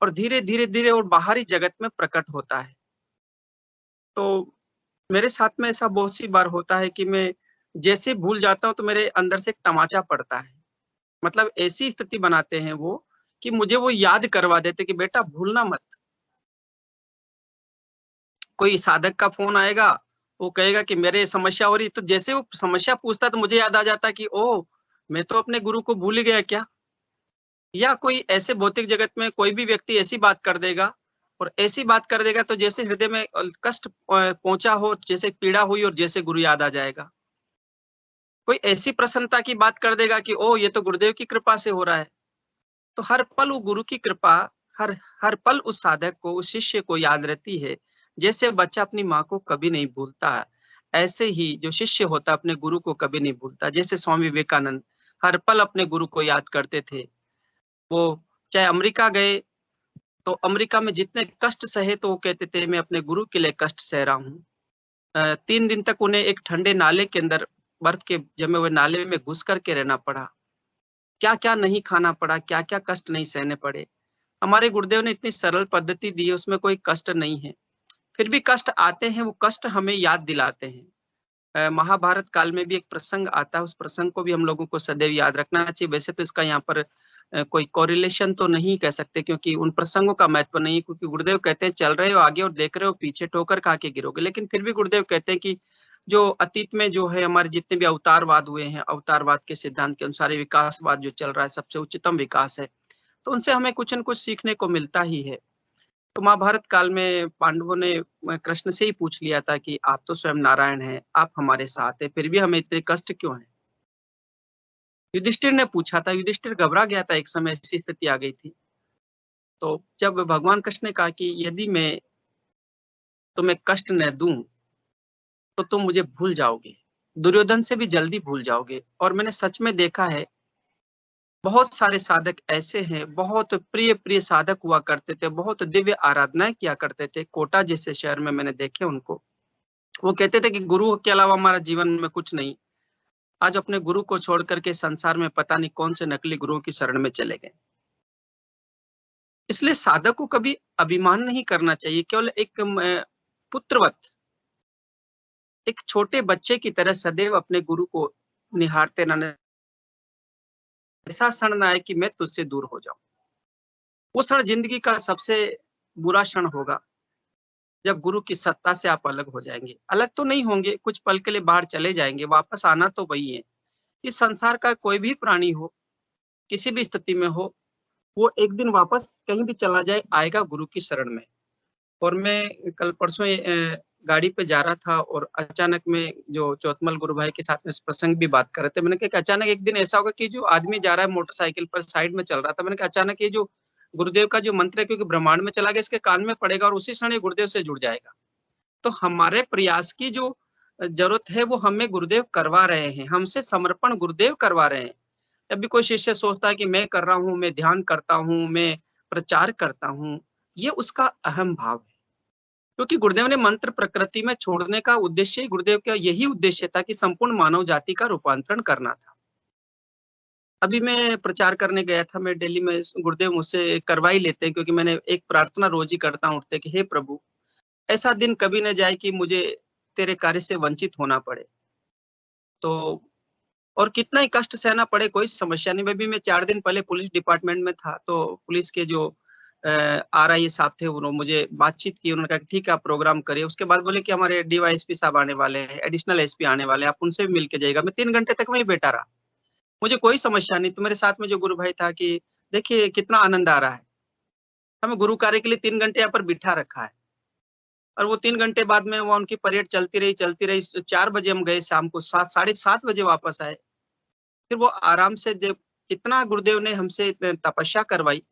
और धीरे धीरे धीरे और बाहरी जगत में प्रकट होता है। तो मेरे साथ में ऐसा बहुत सी बार होता है कि मैं जैसे भूल जाता हूँ तो मेरे अंदर से एक तमाचा पड़ता है। मतलब ऐसी स्थिति बनाते हैं वो कि मुझे वो याद करवा देते कि बेटा भूलना मत। कोई साधक का फोन आएगा, वो कहेगा कि मेरे समस्या हो रही, तो जैसे वो समस्या पूछता तो मुझे याद आ जाता कि ओ, मैं तो अपने गुरु को भूल गया क्या। या कोई ऐसे भौतिक जगत में कोई भी व्यक्ति ऐसी बात कर देगा, और ऐसी बात कर देगा तो जैसे हृदय में कष्ट पहुंचा हो, जैसे पीड़ा हुई, और जैसे गुरु याद आ जाएगा। कोई ऐसी प्रसन्नता की बात कर देगा कि ओ, ये तो गुरुदेव की कृपा से हो रहा है। तो हर पल वो गुरु की कृपा, हर पल उस साधक को, उस शिष्य को याद रहती है। जैसे बच्चा अपनी माँ को कभी नहीं भूलता, ऐसे ही जो शिष्य होता अपने गुरु को कभी नहीं भूलता। जैसे स्वामी विवेकानंद हर पल अपने गुरु को याद करते थे। वो चाहे अमेरिका गए तो अमेरिका में जितने कष्ट सहे, तो वो कहते थे मैं अपने गुरु के लिए कष्ट सह रहा हूँ। 3 दिन तक उन्हें एक ठंडे नाले के अंदर, बर्फ के जमे हुए नाले में घुस करके रहना पड़ा। क्या क्या नहीं खाना पड़ा, क्या क्या कष्ट नहीं सहने पड़े। हमारे गुरुदेव ने इतनी सरल पद्धति दी है, उसमें कोई कष्ट नहीं है। फिर भी कष्ट आते हैं, वो कष्ट हमें याद दिलाते हैं। महाभारत काल में भी एक प्रसंग आता है, उस प्रसंग को भी हम लोगों को सदैव याद रखना चाहिए। वैसे तो इसका यहाँ पर कोई कोरिलेशन तो नहीं कह सकते, क्योंकि उन प्रसंगों का महत्व नहीं, क्योंकि गुरुदेव कहते हैं चल रहे हो आगे और देख रहे हो पीछे, ठोकर खा के गिरोगे। लेकिन फिर भी गुरुदेव कहते हैं कि जो अतीत में जो है हमारे जितने भी अवतारवाद हुए हैं, अवतारवाद के सिद्धांत के अनुसार विकासवाद जो चल रहा है सबसे उच्चतम विकास है, तो उनसे हमें कुछ न कुछ सीखने को मिलता ही है। तो महाभारत काल में पांडवों ने कृष्ण से ही पूछ लिया था कि आप तो स्वयं नारायण हैं, आप हमारे साथ हैं, फिर भी हमें इतने कष्ट क्यों हैं? युधिष्ठिर ने पूछा था, युधिष्ठिर घबरा गया था, एक समय ऐसी स्थिति आ गई थी। तो जब भगवान कृष्ण ने कहा कि यदि मैं तुम्हें कष्ट न दूं तो तुम मुझे भूल जाओगे, दुर्योधन से भी जल्दी भूल जाओगे। और मैंने सच में देखा है, बहुत सारे साधक ऐसे हैं, बहुत प्रिय प्रिय साधक हुआ करते थे, बहुत दिव्य आराधनाएं किया करते थे। कोटा जैसे शहर में मैंने देखे उनको, वो कहते थे कि गुरु के अलावा हमारा जीवन में कुछ नहीं। आज अपने गुरु को छोड़ करके संसार में पता नहीं कौन से नकली गुरुओं की शरण में चले गए। इसलिए साधक को कभी अभिमान नहीं करना चाहिए, केवल एक पुत्रवत, एक छोटे बच्चे की तरह सदैव अपने गुरु को निहारते रहना। ऐसा क्षण ना आए कि मैं तुझसे दूर हो जाऊं। वो क्षण जिंदगी का सबसे बुरा क्षण होगा, जब गुरु की सत्ता से आप अलग हो जाएंगे। अलग तो नहीं होंगे, कुछ पल के लिए बाहर चले जाएंगे, वापस आना तो वही है। इस संसार का कोई भी प्राणी हो, किसी भी स्थिति में हो, वो एक दिन वापस कहीं भी चला जाए, आएगा गुरु की शरण में। और मैं कल परसों गाड़ी पे जा रहा था और अचानक में जो चौथमल गुरु भाई के साथ में इस प्रसंग भी बात कर रहे थे, मैंने कहा कि अचानक एक दिन ऐसा होगा कि जो आदमी जा रहा है मोटरसाइकिल पर, साइड में चल रहा था, मैंने कहा अचानक ये जो गुरुदेव का जो मंत्र है, क्योंकि ब्रह्मांड में चला गया, इसके कान में पड़ेगा और उसी क्षण ये गुरुदेव से जुड़ जाएगा। तो हमारे प्रयास की जो जरूरत है वो हमें गुरुदेव करवा रहे हैं, हमसे समर्पण गुरुदेव करवा रहे हैं। अभी कोई शिष्य सोचता है कि मैं कर रहा हूँ, मैं ध्यान करता हूँ, मैं प्रचार करता हूँ, ये उसका अहम भाव है। क्योंकि गुरुदेव ने मंत्र प्रकृति में छोड़ने का उद्देश्य ही, गुरुदेव का यही उद्देश्य था कि संपूर्ण मानव जाति का रूपांतरण करना था। अभी मैं प्रचार करने गया था, मैं दिल्ली में, गुरुदेव मुझसे करवा ही लेते हैं, क्योंकि मैंने एक प्रार्थना रोज ही करता हूँ उठते कि हे प्रभु, ऐसा दिन कभी न जाए कि मुझे तेरे कार्य से वंचित होना पड़े। तो और कितना ही कष्ट सहना पड़े, कोई समस्या नहीं। अभी मैं 4 दिन पहले पुलिस डिपार्टमेंट में था, तो पुलिस के जो RI साहब थे, उन्होंने मुझे बातचीत की, उन्होंने कहा कि ठीक है आप प्रोग्राम करिए। उसके बाद बोले कि हमारे DYSP साहब आने वाले हैं, एडिशनल SP आने वाले हैं, आप उनसे भी मिल के जाइएगा। मैं 3 घंटे तक वहीं बैठा रहा, मुझे कोई समस्या नहीं। तो मेरे साथ में जो गुरु भाई था कि देखिए कितना आनंद आ रहा है, हमें गुरु कार्य के लिए 3 घंटे यहाँ पर बिठा रखा है। और वो 3 घंटे बाद में वहाँ उनकी परेड चलती रही। 4 बजे हम गए, शाम को 7-7:30 बजे वापस आए। फिर वो आराम से इतना गुरुदेव ने हमसे तपस्या करवाई।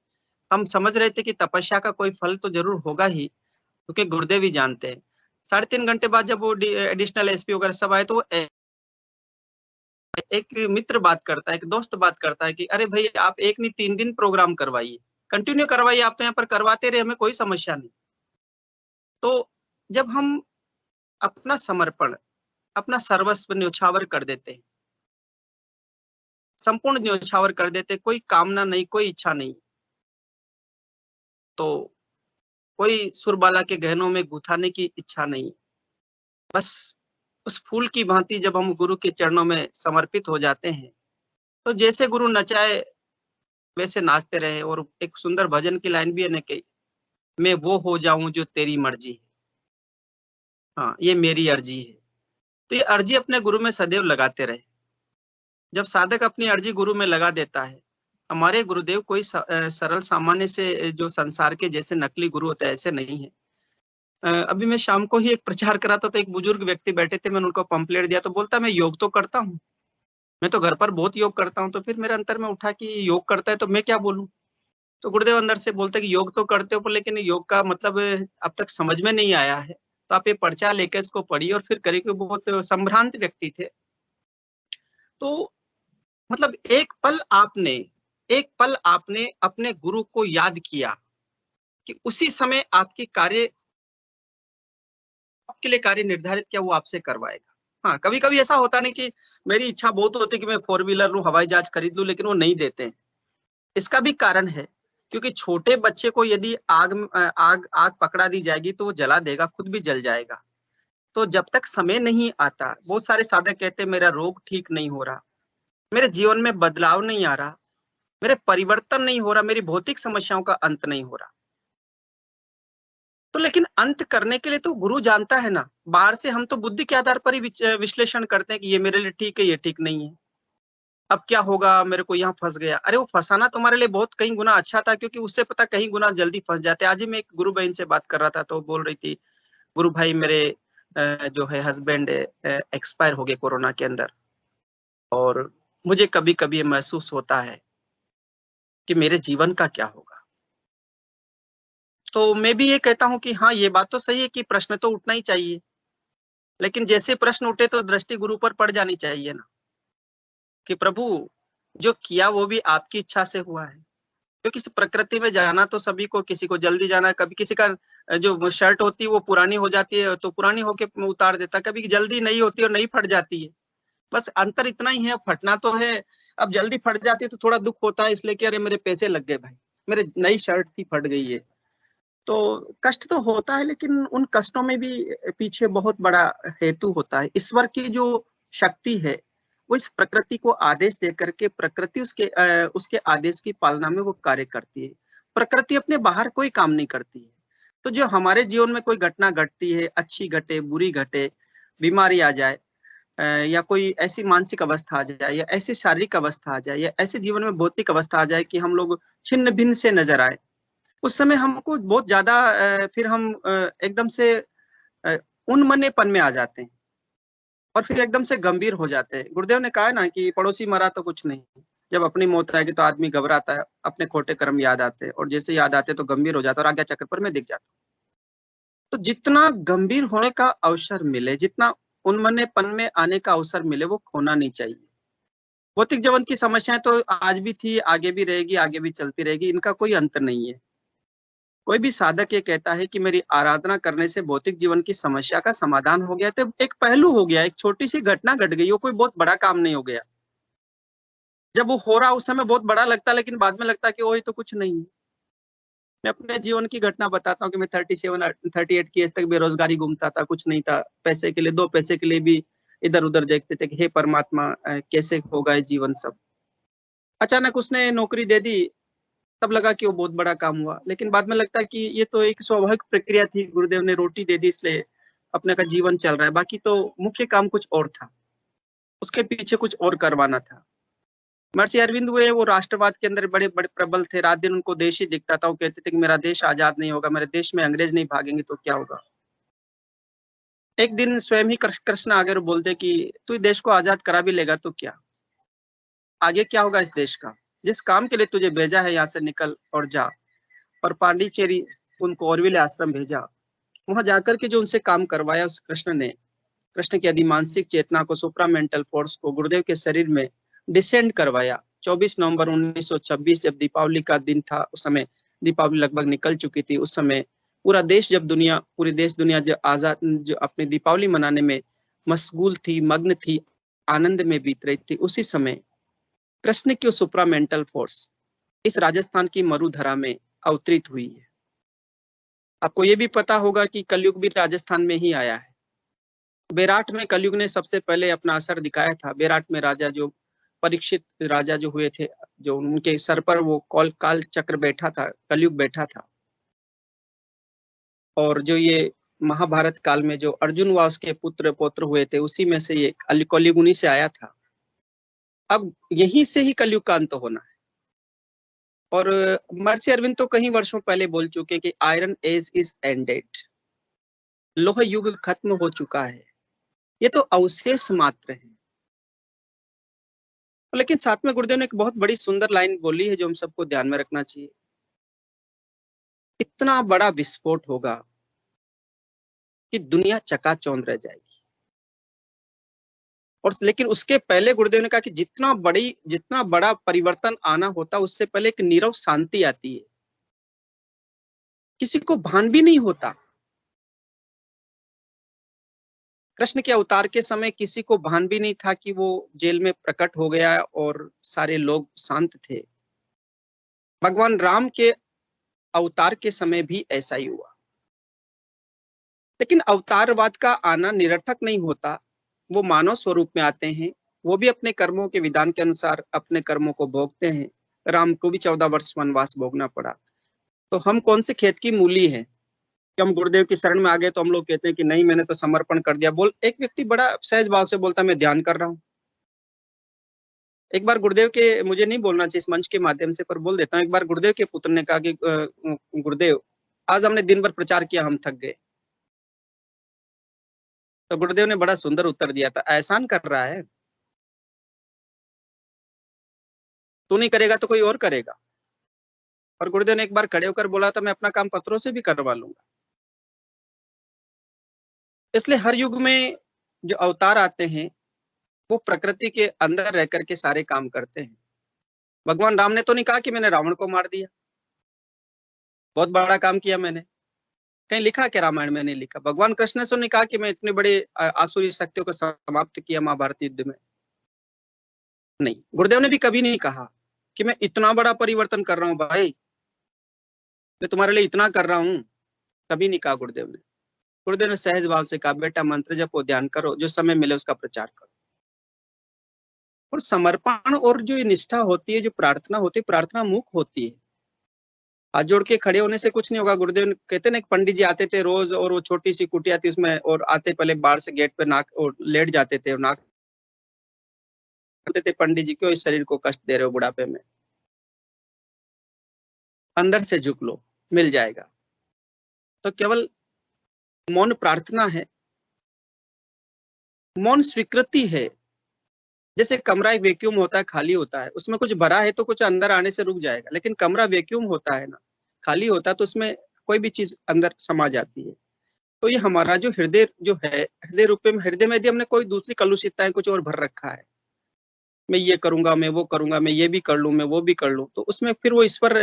हम समझ रहे थे कि तपस्या का कोई फल तो जरूर होगा ही, क्योंकि गुरुदेव ही जानते हैं। 3.5 घंटे बाद जब वो एडिशनल SP वगैरह सब आए, तो एक मित्र बात करता है, एक दोस्त बात करता है कि अरे भाई आप 1 नहीं 3 दिन प्रोग्राम करवाइए, कंटिन्यू करवाइए, आप तो यहाँ पर करवाते रहे, हमें कोई समस्या नहीं। तो जब हम अपना समर्पण, अपना सर्वस्व न्योछावर कर देते हैं, संपूर्ण न्योछावर कर देते, कोई कामना नहीं, कोई इच्छा नहीं, तो कोई सुरबाला के गहनों में गुथाने की इच्छा नहीं, बस उस फूल की भांति जब हम गुरु के चरणों में समर्पित हो जाते हैं, तो जैसे गुरु नचाए वैसे नाचते रहे। और एक सुंदर भजन की लाइन भी है ना कि मैं वो हो जाऊं जो तेरी मर्जी है, हाँ ये मेरी अर्जी है। तो ये अर्जी अपने गुरु में सदैव लगाते रहे। जब साधक अपनी अर्जी गुरु में लगा देता है, हमारे गुरुदेव कोई सरल सामान्य से जो संसार के जैसे नकली गुरु होते हैं, ऐसे नहीं है। अभी मैं शाम को ही एक प्रचार करा था, तो एक बुजुर्ग व्यक्ति बैठे थे, मैंने उनको पंपलेट दिया, तो बोलता मैं योग तो करता हूँ, मैं तो घर पर बहुत योग करता हूँ। तो फिर मेरे अंतर में उठा कि योग करता है तो मैं क्या बोलूं। तो गुरुदेव अंदर से बोलते कि योग तो करते हो, पर लेकिन योग का मतलब अब तक समझ में नहीं आया है, तो आप ये पर्चा लेकर इसको पढ़िए और फिर करिए। बहुत संभ्रांत व्यक्ति थे। तो मतलब एक पल आपने अपने गुरु को याद किया कि उसी समय आपके लिए कार्य निर्धारित किया, वो आपसे करवाएगा। हाँ, कभी कभी ऐसा होता नहीं कि मेरी इच्छा बहुत होती है कि मैं 4 व्हीलर लूं, हवाई जहाज खरीद लूं, लेकिन वो नहीं देते हैं। इसका भी कारण है, क्योंकि छोटे बच्चे को यदि आग पकड़ा दी जाएगी तो वो जला देगा, खुद भी जल जाएगा। तो जब तक समय नहीं आता, बहुत सारे साधक कहते हैं मेरा रोग ठीक नहीं हो रहा, मेरे जीवन में बदलाव नहीं आ रहा, मेरे परिवर्तन नहीं हो रहा, मेरी भौतिक समस्याओं का अंत नहीं हो रहा। तो लेकिन अंत करने के लिए तो गुरु जानता है ना। बाहर से हम तो बुद्धि के आधार पर ही विश्लेषण करते हैं कि ये मेरे लिए ठीक है, ये ठीक नहीं है, अब क्या होगा, मेरे को यहाँ फंस गया। अरे वो फंसाना तुम्हारे लिए बहुत कई गुना अच्छा था, क्योंकि उससे पता कहीं गुना जल्दी फंस जाते। आज ही मैं एक गुरु बहन से बात कर रहा था, तो बोल रही थी, गुरु भाई मेरे जो है हस्बैंड एक्सपायर हो गए कोरोना के अंदर, और मुझे कभी कभी ये महसूस होता है कि मेरे जीवन का क्या होगा। तो मैं भी ये कहता हूँ कि हाँ, ये बात तो सही है कि प्रश्न तो उठना ही चाहिए, लेकिन जैसे प्रश्न उठे तो दृष्टि गुरु पर पड़ जानी चाहिए ना, कि प्रभु जो किया वो भी आपकी इच्छा से हुआ है। क्योंकि इस प्रकृति में जाना तो सभी को, किसी को जल्दी जाना है, कभी किसी का जो शर्ट होती है वो पुरानी हो जाती है तो पुरानी होके उतार देता, कभी जल्दी नहीं होती और नहीं फट जाती है। बस अंतर इतना ही है, फटना तो है। अब जल्दी फट जाती है तो थोड़ा दुख होता है, इसलिए कि अरे मेरे पैसे लग गए भाई, मेरे नई शर्ट थी फट गई है, तो कष्ट तो होता है। लेकिन उन कष्टों में भी पीछे बहुत बड़ा हेतु होता है। ईश्वर की जो शक्ति है वो इस प्रकृति को आदेश दे करके, प्रकृति उसके आदेश की पालना में वो कार्य करती है। प्रकृति अपने बाहर कोई काम नहीं करती है। तो जो हमारे जीवन में कोई घटना घटती है, अच्छी घटे बुरी घटे, बीमारी आ जाए, या कोई ऐसी मानसिक अवस्था आ जाए, या ऐसी शारीरिक अवस्था आ जाए, या ऐसे जीवन में भौतिक अवस्था आ जाए कि हम लोग छिन्न भिन्न से नजर आए, उस समय हमको बहुत ज्यादा फिर हम एकदम से उन्मनेपन में आ जाते हैं और फिर एकदम से गंभीर हो जाते हैं। गुरुदेव ने कहा ना कि पड़ोसी मरा तो कुछ नहीं, जब अपनी मौत आएगी तो आदमी घबराता है, अपने खोटे कर्म याद आते हैं, और जैसे याद आते तो गंभीर हो जाता है और आज्ञा चक्र पर मैं दिख जाता हूँ। तो जितना गंभीर होने का अवसर मिले, जितना उन्मनेपन में आने का अवसर मिले, वो खोना नहीं चाहिए। भौतिक जीवन की समस्याएं तो आज भी थी, आगे भी रहेगी, आगे भी चलती रहेगी, इनका कोई अंत नहीं है। कोई भी साधक ये कहता है कि मेरी आराधना करने से भौतिक जीवन की समस्या का समाधान हो गया, तो एक पहलू हो गया, एक छोटी सी घटना घट गई, वो कोई बहुत बड़ा काम नहीं हो गया। जब वो हो रहा उस समय बहुत बड़ा लगता है, लेकिन बाद में लगता है कि वो तो कुछ नहीं है। मैं अपने जीवन की घटना बताता हूँ कि मैं 38 की एज तक बेरोजगारी घूमता था, कुछ नहीं था, पैसे के लिए, 2 पैसे के लिए भी इधर उधर देखते थे कि हे परमात्मा कैसे होगा ये जीवन सब। अचानक उसने नौकरी दे दी, तब लगा कि वो बहुत बड़ा काम हुआ, लेकिन बाद में लगता है कि ये तो एक स्वाभाविक प्रक्रिया थी, गुरुदेव ने रोटी दे दी इसलिए अपने का जीवन चल रहा है, बाकी तो मुख्य काम कुछ और था, उसके पीछे कुछ और करवाना था। महर्षि अरविंद हुए, वो राष्ट्रवाद के अंदर बड़े बड़े प्रबल थे, रात दिन उनको देश ही दिखता था। वो कहते थे कि मेरा देश आजाद नहीं होगा, मेरे देश में अंग्रेज नहीं भागेंगे तो क्या होगा। एक दिन स्वयं ही कृष्ण आगे और बोलते कि तू देश को आजाद करा भी लेगा तो क्या, आगे क्या होगा इस देश का, जिस काम के लिए तुझे भेजा है यहाँ से निकल और जा। और पांडिचेरी उनको ऑरविल आश्रम भेजा, वहां जाकर के जो उनसे काम करवाया उस कृष्ण की अधिमानसिक चेतना को, सुप्रामेंटल फोर्स को गुरुदेव के शरीर में डिसेंड करवाया। 24 नवंबर 1926 जब दीपावली का दिन था, उस समय दीपावली लगभग निकल चुकी थी, उस समय पूरी देश दुनिया जो आजाद, जो अपनी दीपावली मनाने में मशगूल थी, मग्न थी, आनंद में बीत रही थी, उसी समय कृष्ण की सुप्रामेंटल फोर्स इस राजस्थान की मरुधरा में अवतरित हुई है। आपको ये भी पता होगा कि कलयुग भी राजस्थान में ही आया है। बेराट में कलयुग ने सबसे पहले अपना असर दिखाया था। बेराट में राजा जो परीक्षित राजा जो हुए थे, जो उनके सर पर वो काल चक्र बैठा था, कलयुग बैठा था। और जो ये महाभारत काल में जो अर्जुन व उसके पुत्र पौत्र हुए थे, उसी में से ये कलयुग उन्हीं से आया था। अब यहीं से ही कलयुग का अंत होना है। और महर्षि अरविंद तो कई वर्षों पहले बोल चुके कि आयरन एज इज एंडेड, लोह युग खत्म हो चुका है, ये तो अवशेष मात्र है। लेकिन साथ में गुरुदेव ने एक बहुत बड़ी सुंदर लाइन बोली है जो हम सबको ध्यान में रखना चाहिए। इतना बड़ा विस्फोट होगा कि दुनिया चकाचौंध रह जाएगी। और लेकिन उसके पहले गुरुदेव ने कहा कि जितना बड़ा परिवर्तन आना होता, उससे पहले एक नीरव शांति आती है, किसी को भान भी नहीं होता। कृष्ण के अवतार के समय किसी को भान भी नहीं था कि वो जेल में प्रकट हो गया और सारे लोग शांत थे। भगवान राम के अवतार के समय भी ऐसा ही हुआ। लेकिन अवतारवाद का आना निरर्थक नहीं होता, वो मानव स्वरूप में आते हैं, वो भी अपने कर्मों के विधान के अनुसार अपने कर्मों को भोगते हैं। राम को भी 14 वर्ष वनवास भोगना पड़ा। तो हम कौन से खेत की मूली है कि हम गुरुदेव की शरण में आ गए तो हम लोग कहते हैं कि नहीं मैंने तो समर्पण कर दिया। एक व्यक्ति बड़ा सहज भाव से बोलता मैं ध्यान कर रहा हूँ। एक बार गुरुदेव के, मुझे नहीं बोलना चाहिए इस मंच के माध्यम से पर बोल देता हूँ, एक बार गुरुदेव के पुत्र ने कहा कि गुरुदेव आज हमने दिन भर प्रचार किया, हम थक गए। तो गुरुदेव ने बड़ा सुंदर उत्तर दिया था, एहसान कर रहा है, तू नहीं करेगा तो कोई और करेगा। और गुरुदेव ने एक बार खड़े होकर बोला था मैं अपना काम पत्रों से भी करवा लूंगा। इसलिए हर युग में जो अवतार आते हैं वो प्रकृति के अंदर रह करके सारे काम करते हैं। भगवान राम ने तो नहीं कहा कि मैंने रावण को मार दिया, बहुत बड़ा काम किया मैंने, कहीं लिखा क्या रामायण में? नहीं लिखा। भगवान कृष्ण ने तो नहीं कहा कि मैं इतने बड़े आसुरी शक्तियों को समाप्त किया महाभारत युद्ध में, नहीं। गुरुदेव ने भी कभी नहीं कहा कि मैं इतना बड़ा परिवर्तन कर रहा हूं भाई, मैं तुम्हारे लिए इतना कर रहा हूं, कभी नहीं कहा गुरुदेव ने। गुरुदेव ने सहज भाव से कहा बेटा मंत्र जपो, ध्यान करो, जो समय मिले उसका प्रचार करो। और समर्पण और जो निष्ठा होती है, जो प्रार्थना होती है, प्रार्थना मुख होती है, हाथ जोड़ के खड़े होने से कुछ नहीं होगा। गुरुदेव कहते ना, एक पंडित जी आते थे रोज और वो छोटी सी कुटिया थी उसमें, और आते पहले बाहर से गेट पे नाक और लेट जाते थे और नाक कहते थे पंडित जी क्यों इस शरीर को कष्ट दे रहे हो बुढ़ापे में, अंदर से झुक लो मिल जाएगा। तो केवल मौन प्रार्थना है, मौन स्वीकृति है। जैसे कमरा एक वैक्यूम होता है, खाली होता है, उसमें कुछ भरा है तो कुछ अंदर आने से रुक जाएगा, लेकिन कमरा वैक्यूम होता है ना, खाली होता है तो उसमें कोई भी चीज अंदर समा जाती है। तो ये हमारा जो हृदय जो है, हृदय रूप में, हृदय में यदि हमने कोई दूसरी कलुषितताएं कुछ और भर रखा है, मैं ये करूंगा, मैं वो करूंगा, मैं ये भी कर लूं, मैं वो भी कर लूं, तो उसमें फिर वो इस पर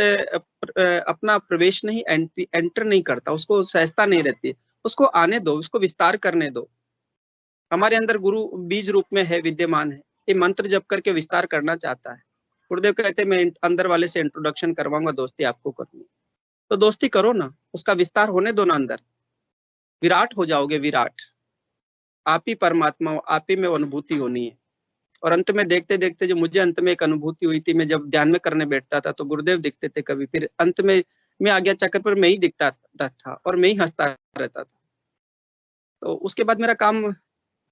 अपना प्रवेश नहीं, एंटर नहीं करता, उसको सहजता नहीं रहती। उसको आने दो, उसको विस्तार करने दो। हमारे अंदर गुरु बीज रूप में है, विद्यमान है, ये मंत्र जप करके विस्तार करना चाहता है। गुरुदेव कहते हैं मैं अंदर वाले से इंट्रोडक्शन करवाऊंगा, दोस्ती आपको करनी, तो दोस्ती करो ना, उसका विस्तार होने दो ना, अंदर विराट हो जाओगे। विराट आप ही परमात्मा हो, आप ही में अनुभूति होनी है। और अंत में देखते देखते जो मुझे अंत में एक अनुभूति हुई थी, मैं जब ध्यान में करने बैठता था तो गुरुदेव दिखते थे कभी, फिर अंत में मैं आज्ञा चक्र पर मैं ही दिखता था और मैं ही हंसता रहता था। तो उसके बाद मेरा काम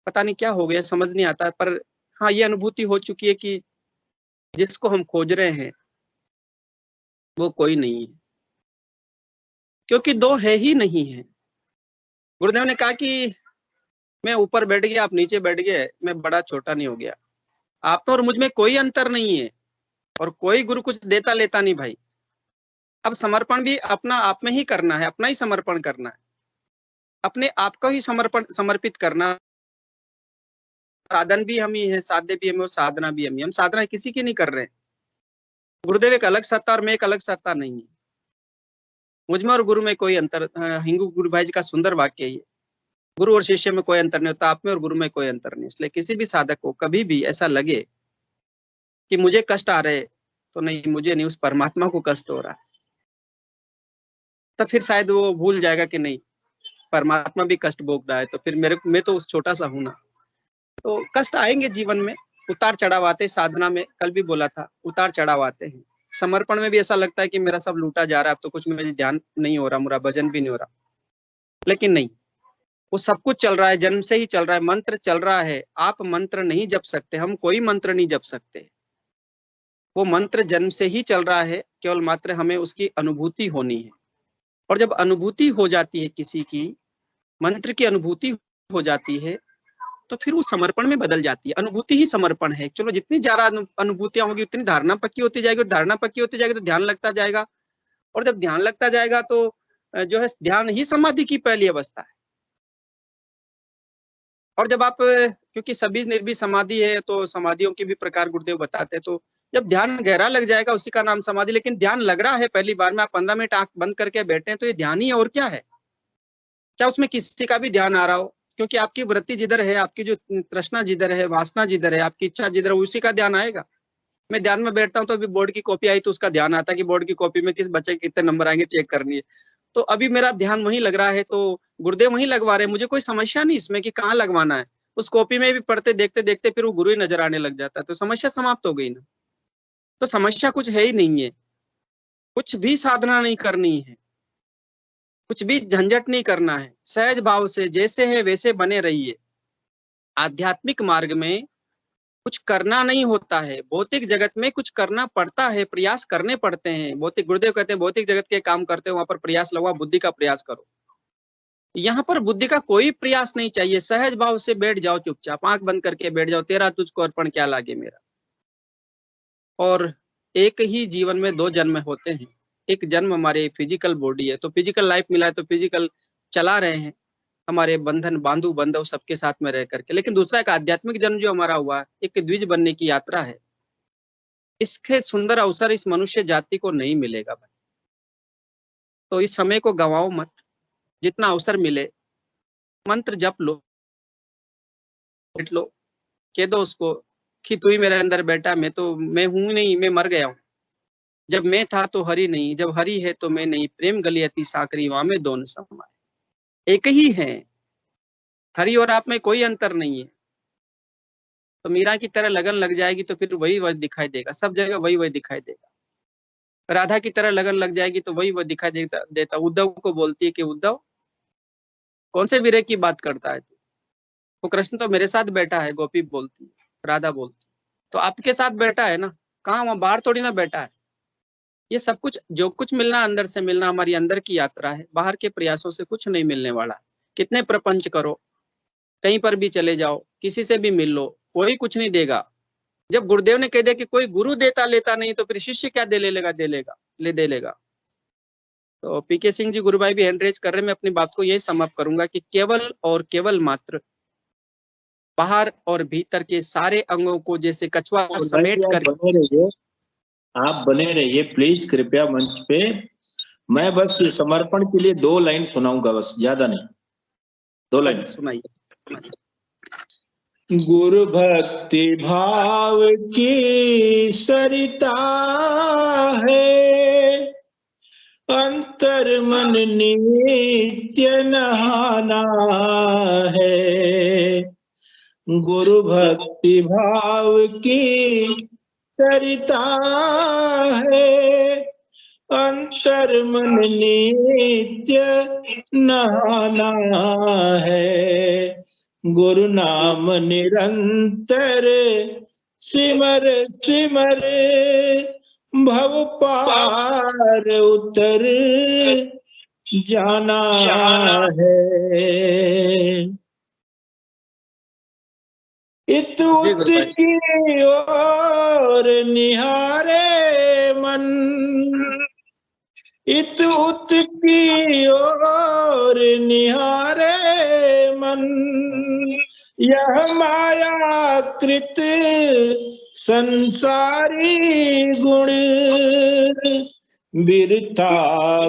पता नहीं क्या हो गया, समझ नहीं आता, पर हाँ ये अनुभूति हो चुकी है कि जिसको हम खोज रहे हैं वो कोई नहीं है, क्योंकि दो है ही नहीं है। गुरुदेव ने कहा कि मैं ऊपर बैठ गया, आप नीचे बैठ गए, मैं बड़ा छोटा नहीं हो गया, आप में और मुझ में कोई अंतर नहीं है, और कोई गुरु कुछ देता लेता नहीं भाई। अब समर्पण भी अपना आप में ही करना है, अपना ही समर्पण करना है, अपने आप को ही समर्पित करना। साधन भी हम ही है, साध्य भी हम, और साधना भी हम ही। हम साधना किसी की नहीं कर रहे हैं। गुरुदेव एक अलग सत्ता और मैं एक अलग सत्ता नहीं है, मुझमें और गुरु में कोई अंतर। हिंगू गुरु भाई जी का सुंदर वाक्य है, गुरु और शिष्य में कोई अंतर नहीं होता, आप में और गुरु में कोई अंतर नहीं। इसलिए किसी भी साधक को कभी भी ऐसा लगे कि मुझे कष्ट आ रहे, तो नहीं, मुझे नहीं, उस परमात्मा को कष्ट हो रहा है, तब फिर शायद वो भूल जाएगा कि नहीं परमात्मा भी कष्ट भोग रहा है, तो फिर मैं तो उस छोटा सा हूं ना। तो कष्ट आएंगे जीवन में, उतार चढ़ाव आते। साधना में कल भी बोला था, उतार चढ़ाव आते हैं। समर्पण में भी ऐसा लगता है कि मेरा सब लूटा जा रहा है, अब तो कुछ मेरे ध्यान नहीं हो रहा, मेरा भजन भी नहीं हो रहा, लेकिन नहीं, वो सब कुछ चल रहा है, जन्म से ही चल रहा है, मंत्र चल रहा है। आप मंत्र नहीं जप सकते, हम कोई मंत्र नहीं जप सकते, वो मंत्र जन्म से ही चल रहा है, केवल मात्र हमें उसकी अनुभूति होनी है। और जब अनुभूति हो जाती है, किसी की मंत्र की अनुभूति हो जाती है, तो फिर वो समर्पण में बदल जाती है। अनुभूति ही समर्पण है। चलो जितनी ज्यादा अनुभूतियां होगी उतनी धारणा पक्की होती जाएगी, और धारणा पक्की होती जाएगी तो ध्यान लगता जाएगा, और जब ध्यान लगता जाएगा तो जो है ध्यान ही समाधि की पहली अवस्था है। और जब आप, क्योंकि सभी निर्भी समाधि है, तो समाधियों के भी प्रकार गुरुदेव बताते हैं, तो जब ध्यान गहरा लग जाएगा उसी का नाम समाधि। लेकिन ध्यान लग रहा है पहली बार में, आप 15 मिनट आंख बंद करके बैठे हैं तो ये ध्यान ही है, और क्या है। चाहे उसमें किसी का भी ध्यान आ रहा हो, क्योंकि आपकी वृत्ति जिधर है, आपकी जो तृष्णा जिधर है, वासना जिधर है, आपकी इच्छा जिधर है, उसी का ध्यान आएगा। मैं ध्यान में बैठता हूँ तो अभी बोर्ड की कॉपी आई तो उसका ध्यान आता है कि बोर्ड की कॉपी में किस बच्चे के कितने नंबर आएंगे चेक करनी है, तो अभी मेरा ध्यान वहीं लग रहा है, तो गुरुदेव वहीं लगवा रहे हैं। मुझे कोई समस्या नहीं इसमें कि कहाँ लगवाना है, उस कॉपी में भी पढ़ते देखते देखते फिर वो गुरु ही नजर आने लग जाता है, तो समस्या समाप्त हो गई ना। तो समस्या कुछ है ही नहीं है, कुछ भी साधना नहीं करनी है, कुछ भी झंझट नहीं करना है, सहज भाव से जैसे है वैसे बने रहिए। आध्यात्मिक मार्ग में कुछ करना नहीं होता है, भौतिक जगत में कुछ करना पड़ता है, प्रयास करने पड़ते हैं। भौतिक गुरुदेव कहते हैं भौतिक जगत के काम करते हो वहां पर प्रयास लगा, बुद्धि का प्रयास करो। यहाँ पर बुद्धि का कोई प्रयास नहीं चाहिए, सहज भाव से बैठ जाओ, चुपचाप आंख बंद करके बैठ जाओ, तेरा तुझको अर्पण क्या लागे मेरा। और एक ही जीवन में 2 जन्म होते हैं। एक जन्म हमारे फिजिकल बॉडी है, तो फिजिकल लाइफ मिला है, तो फिजिकल चला रहे हैं हमारे बंधन बांधु बंधव सबके साथ में रह करके। लेकिन दूसरा एक आध्यात्मिक जन्म जो हमारा हुआ है, एक द्विज बनने की यात्रा है। इसके सुंदर अवसर इस मनुष्य जाति को नहीं मिलेगा भाई। तो इस समय को गंवाओ मत, जितना अवसर मिले मंत्र जप लो, बैठ लो, कह दो उसको कि तू ही मेरे अंदर बैठा, मैं हूं नहीं, मैं मर गया हूं। जब मैं था तो हरि नहीं, जब हरि है तो मैं नहीं, प्रेम गली अति साकरी वहां में दोनों समाए। एक ही है, हरि और आप में कोई अंतर नहीं है। तो मीरा की तरह लगन लग जाएगी तो फिर वही दिखाई देगा, सब जगह वही दिखाई देगा। राधा की तरह लगन लग जाएगी तो वही दिखाई देता। उद्धव को बोलती है कि उद्धव कौन से विरह की बात करता है तू? वो कृष्ण तो मेरे साथ बैठा है, गोपी बोलती है, राधा बोलती, तो आपके साथ बैठा है ना, कहाँ वहां बाहर थोड़ी ना बैठा है। ये सब कुछ जो कुछ मिलना अंदर से मिलना हमारी अंदर की यात्रा है, बाहर के प्रयासों से कुछ नहीं मिलने वाला। कितने प्रपंच करो, कहीं पर भी चले जाओ, किसी से भी मिल लो, कोई कुछ नहीं देगा। जब गुरुदेव ने कह दिया कि कोई गुरु देता लेता नहीं, तो फिर शिष्य क्या दे लेगा। तो पीके सिंह जी गुरु भाई भी हैंड रेज कर रहे हैं। मैं अपनी बात को यही समाप्त करूंगा कि केवल और केवल मात्र बाहर और भीतर के सारे अंगों को जैसे कछुआ समेट कर आप बने रहिए प्लीज, कृपया मंच पे। मैं बस समर्पण के लिए 2 लाइन सुनाऊंगा, बस ज्यादा नहीं, 2 लाइन सुनाइए। गुरु भक्ति भाव की सरिता है, अंतर मन नित्य नहाना है। गुरु भक्ति भाव की सरिता है, अंतर मन नित्य नहाना है। गुरु नाम निरंतर सिमर सिमर, भव पार उतर जाना है। इत उत की ओर निहारे मन, इत उत की ओर निहारे मन, यह माया कृत संसारी गुण, बिरथा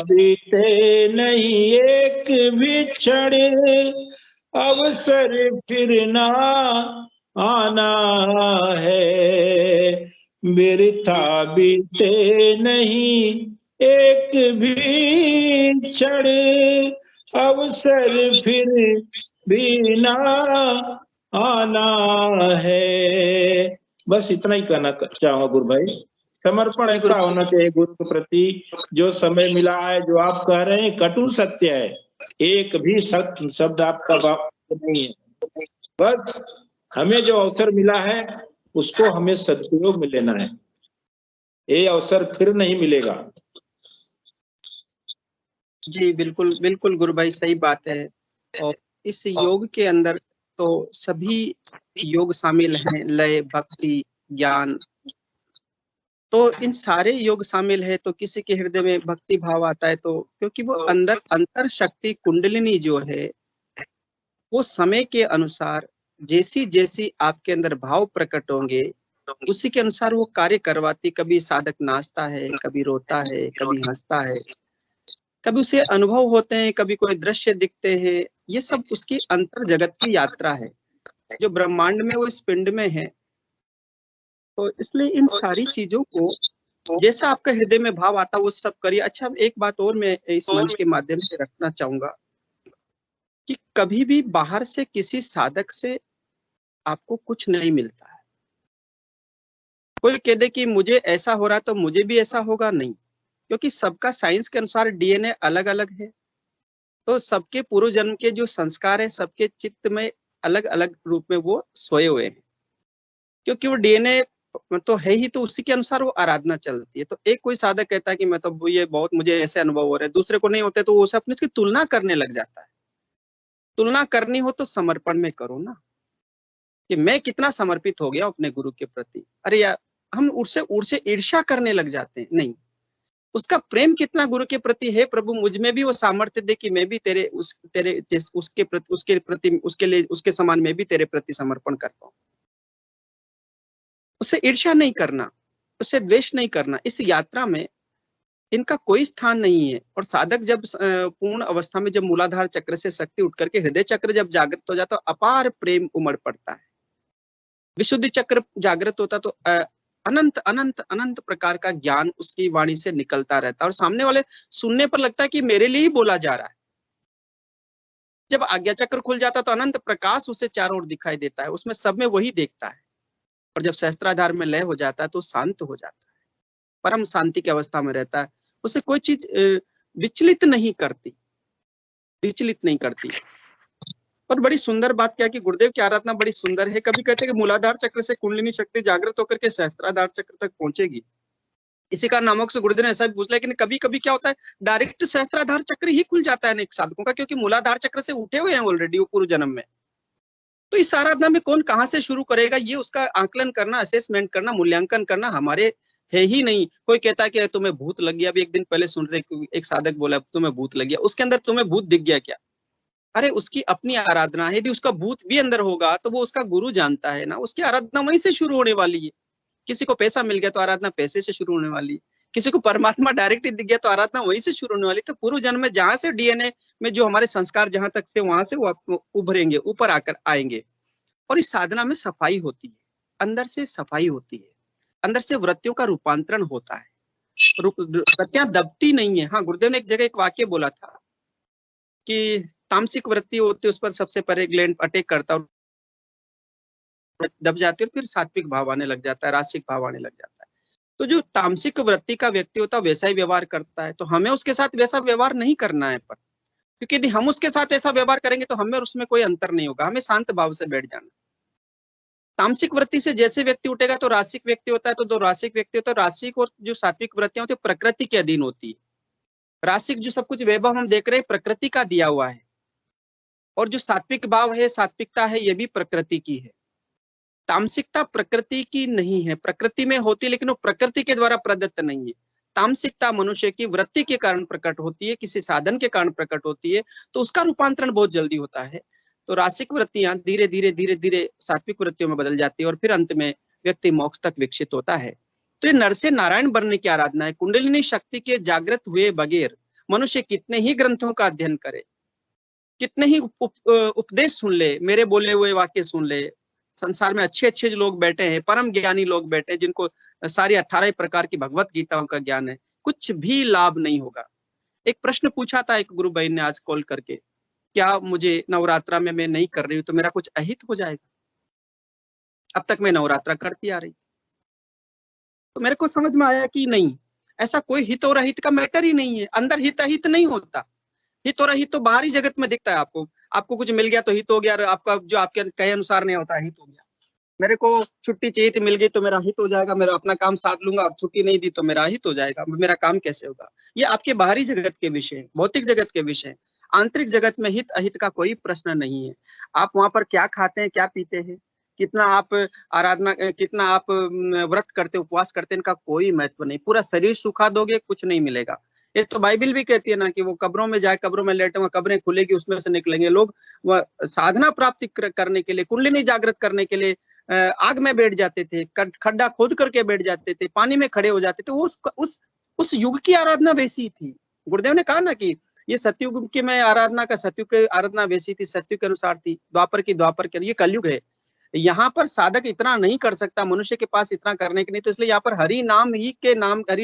बीते नहीं एक भी क्षण, अवसर फिर ना आना है। बिरथा बीते नहीं एक भी क्षण, अवसर फिर भी ना आना है। बस इतना ही कहना चाहूंगा गुरु भाई। समर्पण ऐसा होना चाहिए गुरु के प्रति। जो समय मिला है, जो आप कह रहे हैं कटु सत्य है, एक भी सत्य शब्द आपका नहीं है। बस हमें जो अवसर मिला है उसको हमें सदुपयोग में लेना है, ये अवसर फिर नहीं मिलेगा। जी बिल्कुल बिल्कुल गुरु भाई, सही बात है। और इस योग के अंदर तो सभी योग शामिल हैं, लय, भक्ति, ज्ञान, तो इन सारे योग शामिल है। तो किसी के हृदय में भक्ति भाव आता है तो क्योंकि वो अंदर अंतर शक्ति कुंडलिनी जो है वो समय के अनुसार जैसी जैसी आपके अंदर भाव प्रकट होंगे उसी के अनुसार वो कार्य करवाती। कभी साधक नाचता है, कभी रोता है, कभी हंसता है, कभी उसे अनुभव होते हैं, कभी कोई दृश्य दिखते हैं। ये सब उसकी अंतर जगत की यात्रा है जो ब्रह्मांड में वो इस पिंड में है। तो इसलिए इन सारी चीजों को जैसा आपका हृदय में भाव आता वो सब करिए। अच्छा, एक बात और मैं इस मंच के माध्यम से रखना चाहूंगा कि कभी भी बाहर से किसी साधक से आपको कुछ नहीं मिलता है। कोई कह दे कि मुझे ऐसा हो रहा तो मुझे भी ऐसा होगा, नहीं, क्योंकि सबका साइंस के अनुसार डीएनए अलग अलग है, तो सबके पूर्व जन्म के जो संस्कार है सबके चित्त में अलग अलग रूप में वो सोए हुए हैं, क्योंकि वो डीएनए तो है ही, तो उसी के अनुसार वो आराधना चलती है। तो एक कोई साधक कहता है कि मैं तो ये बहुत मुझे ऐसे अनुभव हो रहे हैं, दूसरे को नहीं होते, तो वो उसे अपने इसकी तुलना करने लग जाता है। तुलना करनी हो तो समर्पण में करो ना, कि मैं कितना समर्पित हो गया अपने गुरु के प्रति। अरे यार, हम उससे ईर्ष्या करने लग जाते हैं। नहीं, उसका प्रेम कितना गुरु के प्रति है, प्रभु मुझ में भी वो सामर्थ्य दे कि मैं भी उसके समान मैं भी तेरे प्रति समर्पण कर पाऊं। उससे ईर्ष्या नहीं करना, उससे द्वेष नहीं करना। इस यात्रा में इनका कोई स्थान नहीं है। और साधक जब पूर्ण अवस्था में जब मूलाधार चक्र से शक्ति उठ करके हृदय चक्र जब जागृत हो जाता है, अपार प्रेम उमड़ पड़ता है। विशुद्धि चक्र जागृत होता तो अनंत अनंत अनंत प्रकार का ज्ञान उसकी वाणी से निकलता रहता है, और सामने वाले सुनने पर लगता है कि मेरे लिए ही बोला जा रहा है। जब आज्ञा चक्र खुल जाता तो अनंत प्रकाश उसे चारों ओर दिखाई देता है, उसमें सब में वही देखता है। और जब सहस्त्राधार में लय हो जाता है तो शांत हो जाता है, परम शांति की अवस्था में रहता है। उसे कोई चीज विचलित नहीं करती, विचलित नहीं करती। और बड़ी सुंदर बात क्या कि गुरुदेव की आराधना बड़ी सुंदर है। कभी कहते हैं कि मूलाधार चक्र से कुंडलिनी शक्ति जागृत होकर के सहस्त्राधार चक्र तक पहुंचेगी। इसी का नामक से गुरुदेव ने ऐसा भी पूछ लिया, लेकिन कभी कभी क्या होता है, डायरेक्ट सहस्त्राधार चक्र ही खुल जाता है अनेक साधकों का, क्योंकि मूलाधार चक्र से उठे हुए हैं ऑलरेडी वो पूर्व जन्म में। तो इस आराधना में कौन कहाँ से शुरू करेगा, ये उसका आकलन करना, असेसमेंट करना, मूल्यांकन करना हमारे है ही नहीं। कोई कहता है कि तुम्हें भूत लग गया। अभी एक दिन पहले सुन रहे एक साधक बोला तुम्हें भूत लग गया, उसके अंदर तुम्हें भूत दिख गया क्या? अरे उसकी अपनी आराधना है। यदि उसका भूत भी अंदर होगा तो वो उसका गुरु जानता है ना, उसकी आराधना वहीं से शुरू होने वाली है। किसी को पैसा मिल गया तो आराधना पैसे से शुरू होने वाली है, किसी को परमात्मा डायरेक्ट दिख गया तो आराधना वहीं से शुरू होने वाली। तो पूर्व जन्म में जहां से डीएनए में जो हमारे संस्कार जहां तक से वहां से वो उभरेंगे, ऊपर आकर आएंगे। और इस साधना में सफाई होती है, अंदर से सफाई होती है, अंदर से वृत्तियों का रूपांतरण होता है, वृत्तियां दबती नहीं है। हाँ, गुरुदेव ने एक जगह एक वाक्य बोला था कि तामसिक वृत्ति होती है उस पर सबसे पहले ग्लैंड अटैक करता है, दब जाती है, और फिर सात्विक भाव आने लग जाता है, रासिक भाव आने लग जाता है। तो जो तामसिक वृत्ति का व्यक्ति होता है वैसा ही व्यवहार करता है, तो हमें उसके साथ वैसा व्यवहार नहीं करना है। पर क्योंकि यदि हम उसके साथ ऐसा व्यवहार करेंगे तो हमें और उसमें कोई अंतर नहीं होगा। हमें शांत भाव से बैठ जाना। तामसिक वृत्ति से जैसे व्यक्ति उठेगा तो रासिक व्यक्ति होता है, तो दो रासिक व्यक्ति होता है। रासिक और जो सात्विक वृत्तियां होती है प्रकृति के अधीन होती है। रासिक जो सब कुछ वैभव हम देख रहे हैं प्रकृति का दिया हुआ है, और जो सात्विक भाव है, सात्विकता है, ये भी प्रकृति की है। तामसिकता प्रकृति की नहीं है, प्रकृति में होती है लेकिन वो प्रकृति के द्वारा प्रदत्त नहीं है। तामसिकता मनुष्य की वृत्ति के कारण प्रकट होती है, किसी साधन के कारण प्रकट होती है, तो उसका रूपांतरण बहुत जल्दी होता है। तो रासिक वृत्तियां धीरे धीरे धीरे धीरे सात्विक वृत्तियों में बदल जाती है, और फिर अंत में व्यक्ति मोक्ष तक विकसित होता है। तो ये नर से नारायण बनने की आराधना है। कुंडलिनी शक्ति के जागृत हुए बगैर मनुष्य कितने ही ग्रंथों का अध्ययन करे, कितने ही उपदेश सुन ले, मेरे बोले हुए वाक्य सुन ले, संसार में अच्छे अच्छे लोग बैठे हैं, परम ज्ञानी लोग बैठे हैं, जिनको सारी 18 प्रकार की भगवत गीताओं का ज्ञान है, कुछ भी लाभ नहीं होगा। एक प्रश्न पूछा था एक गुरु भाई ने आज कॉल करके, क्या मुझे नवरात्रा में मैं नहीं कर रही हूँ तो मेरा कुछ अहित हो जाएगा? अब तक मैं नवरात्रा करती आ रही, तो मेरे को समझ में आया कि नहीं, ऐसा कोई हित और अहित का मैटर ही नहीं है। अंदर हित अहित नहीं होता। हित और अहित तो बाहरी जगत में दिखता है। आपको कुछ मिल गया तो हित हो गया, और आपका जो आपके कहे अनुसार नहीं होता हित हो गया। मेरे को छुट्टी चाहिए थी, मिल गई तो मेरा हित हो जाएगा, मेरा अपना काम साथ लूंगा। अब छुट्टी नहीं दी तो मेरा हित हो जाएगा, मेरा काम कैसे होगा? ये आपके बाहरी जगत के विषय, भौतिक जगत के विषय। आंतरिक जगत में हित अहित का कोई प्रश्न नहीं है। आप वहां पर क्या खाते हैं, क्या पीते हैं, कितना आप आराधना, कितना आप व्रत करते, उपवास करते, इनका कोई महत्व नहीं। पूरा शरीर सुखा दोगे, कुछ नहीं मिलेगा। ये तो बाइबिल भी कहती है ना कि वो कब्रों में जाए, कब्रों में लेटे, कब्रें खुलेगी, उसमें से निकलेंगे लोग। वह साधना प्राप्ति करने के लिए, कुंडलिनी जागृत करने के लिए आग में बैठ जाते थे, खड्डा खोद करके बैठ जाते थे, पानी में खड़े हो जाते थे। उस युग की आराधना वैसी थी। गुरुदेव ने कहा ना कि ये सतयुग की में आराधना का, सतयुग की आराधना वैसी थी, सतयुग के अनुसार थी, द्वापर की द्वापर के। ये कलयुग है, यहाँ पर साधक इतना नहीं कर सकता, मनुष्य के पास इतना करने के नहीं। तो इसलिए यहाँ पर हरि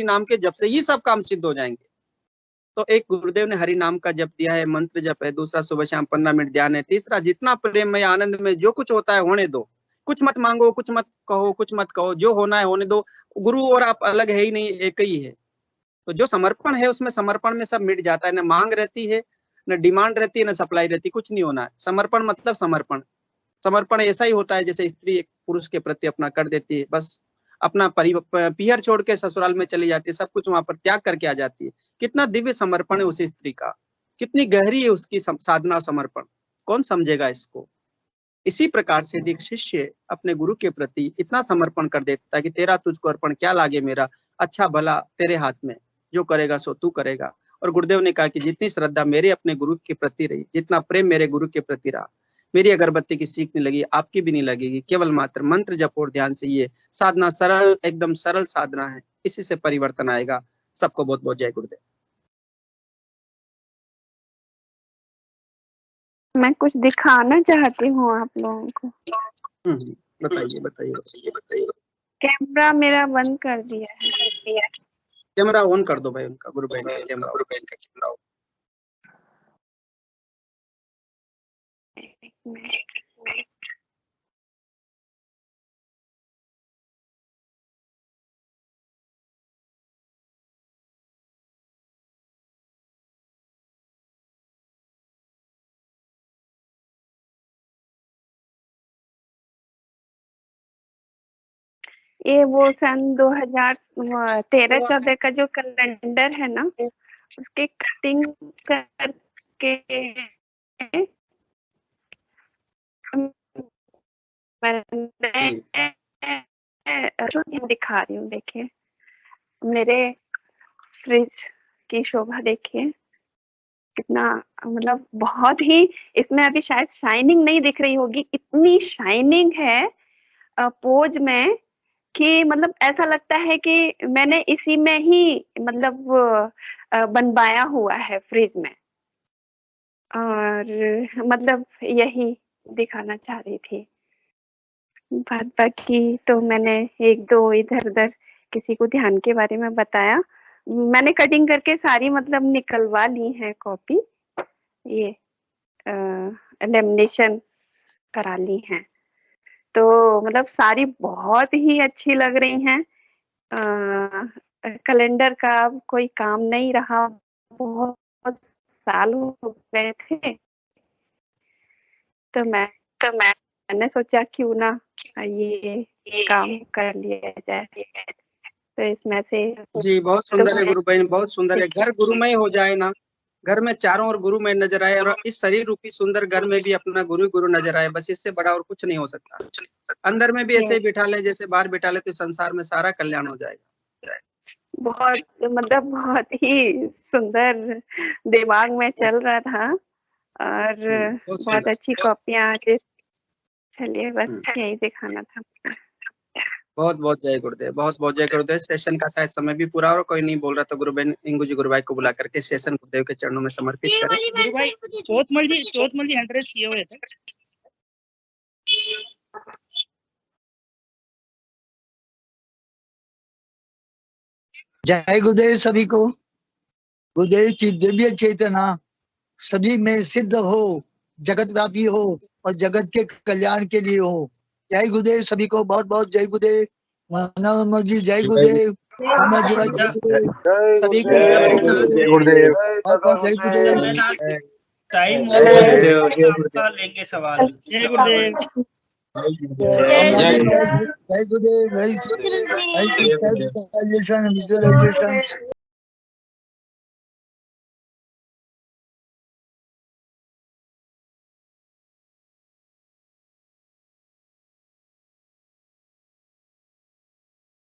नाम के जप से ही सब काम सिद्ध हो जाएंगे। तो एक गुरुदेव ने हरि नाम का जप दिया है, मंत्र जप है। दूसरा सुबह शाम 15 मिनट ध्यान है। तीसरा जितना प्रेम में, आनंद में, जो कुछ होता है होने दो, कुछ मत मांगो, कुछ मत कहो, जो होना है होने दो। गुरु और आप अलग है ही नहीं, एक ही है। तो जो समर्पण है उसमें, समर्पण में सब मिट जाता है, न मांग रहती है, न डिमांड रहती है न सप्लाई रहती, कुछ नहीं होना है। समर्पण मतलब समर्पण। समर्पण ऐसा ही होता है जैसे स्त्री एक पुरुष के प्रति अपना कर देती है, बस अपना पियर छोड़ के ससुराल में चली जाती है, सब कुछ वहां पर त्याग करके आ जाती है। कितना दिव्य समर्पण है उस स्त्री का, कितनी गहरी है उसकी साधना समर्पण, कौन समझेगा इसको। इसी प्रकार से एक शिष्य अपने गुरु के प्रति इतना समर्पण कर देता है कि तेरा तुझको अर्पण क्या लागे मेरा, अच्छा भला तेरे हाथ में, जो करेगा सो तू करेगा। और गुरुदेव ने कहा कि जितनी श्रद्धा मेरे अपने गुरु के प्रति रही, जितना प्रेम मेरे गुरु के प्रति रहा, मेरी अगरबत्ती की सीख नहीं लगी, आपकी भी नहीं लगेगी। केवल मात्र मंत्र जप और ध्यान से ये साधना सरल, एकदम सरल साधना है, इसी से परिवर्तन आएगा। सबको बहुत बहुत जय गुरुदेव। मैं कुछ दिखाना चाहती हूँ आप लोगों को। बताइए बताइए बताइए बताइए। कैमरा मेरा बंद कर दिया है। कैमरा ऑन कर दो भाई उनका, गुरु बहन का कैमरा, गुरु बहन का कैमरा। ये वो सन 2013-14 का जो कैलेंडर है ना, उसके कटिंग करके मैं दिखा रही हूँ। देखिए मेरे फ्रिज की शोभा देखिए कितना, मतलब बहुत ही, इसमें अभी शायद शाइनिंग नहीं दिख रही होगी, इतनी शाइनिंग है पोज में कि मतलब ऐसा लगता है कि मैंने इसी में ही मतलब बनवाया हुआ है फ्रिज में। और मतलब यही दिखाना चाह रही थी। बात बाकी तो मैंने एक दो इधर उधर किसी को ध्यान के बारे में बताया। मैंने कटिंग करके सारी मतलब निकलवा ली है कॉपी, ये लेमिनेशन करा ली है, तो मतलब सारी बहुत ही अच्छी लग रही हैं। कैलेंडर का अब कोई काम नहीं रहा, बहुत साल हो गए थे, तो मैंने सोचा क्यों ना ये काम कर लिया जाए। तो इसमें से जी बहुत सुंदर है गुरु बहन, बहुत सुंदर है। घर गुरुमय हो जाए ना, घर में चारों ओर गुरुमय नजर आए, और इस शरीर रूपी सुंदर घर में भी अपना गुरु गुरु नजर आए, बस इससे बड़ा और कुछ नहीं हो सकता। अंदर में भी ऐसे ही बिठा ले जैसे बाहर बिठा ले, तो संसार में सारा कल्याण हो जाएगा। बहुत मतलब बहुत ही सुंदर दिमाग में चल रहा था, और बहुत अच्छी कॉपियां। चलिए बस यही दिखाना था। बहुत बहुत जय गुरुदेव, बहुत बहुत जय गुरुदेव। सेशन का शायद समय भी पूरा और कोई नहीं बोल रहा, तो गुरु बहन इंगू जी गुरु भाई को बुला करके सेशन गुरुदेव के चरणों में समर्पित करें। गुरु भाई चौथमल जी हैंड रेज किए हुए थे। जय गुरुदेव सभी को। गुरुदेव की दिव्य चेतना सभी में सिद्ध हो, जगत व्यापी हो और जगत के कल्याण के लिए हो। जय गुरुदेव सभी को, बहुत बहुत जय गुरुदेव। मनोरमा जी जय गुरुदेव, जी जय गुरुदेव, सभी को जय गुरुदेव, बहुत बहुत जय गुरुदेव। टाइम हो गया, आपका लेंगे सवाल। जय गुरुदेव, जय गुरुदेव, विजुअलाइजेशन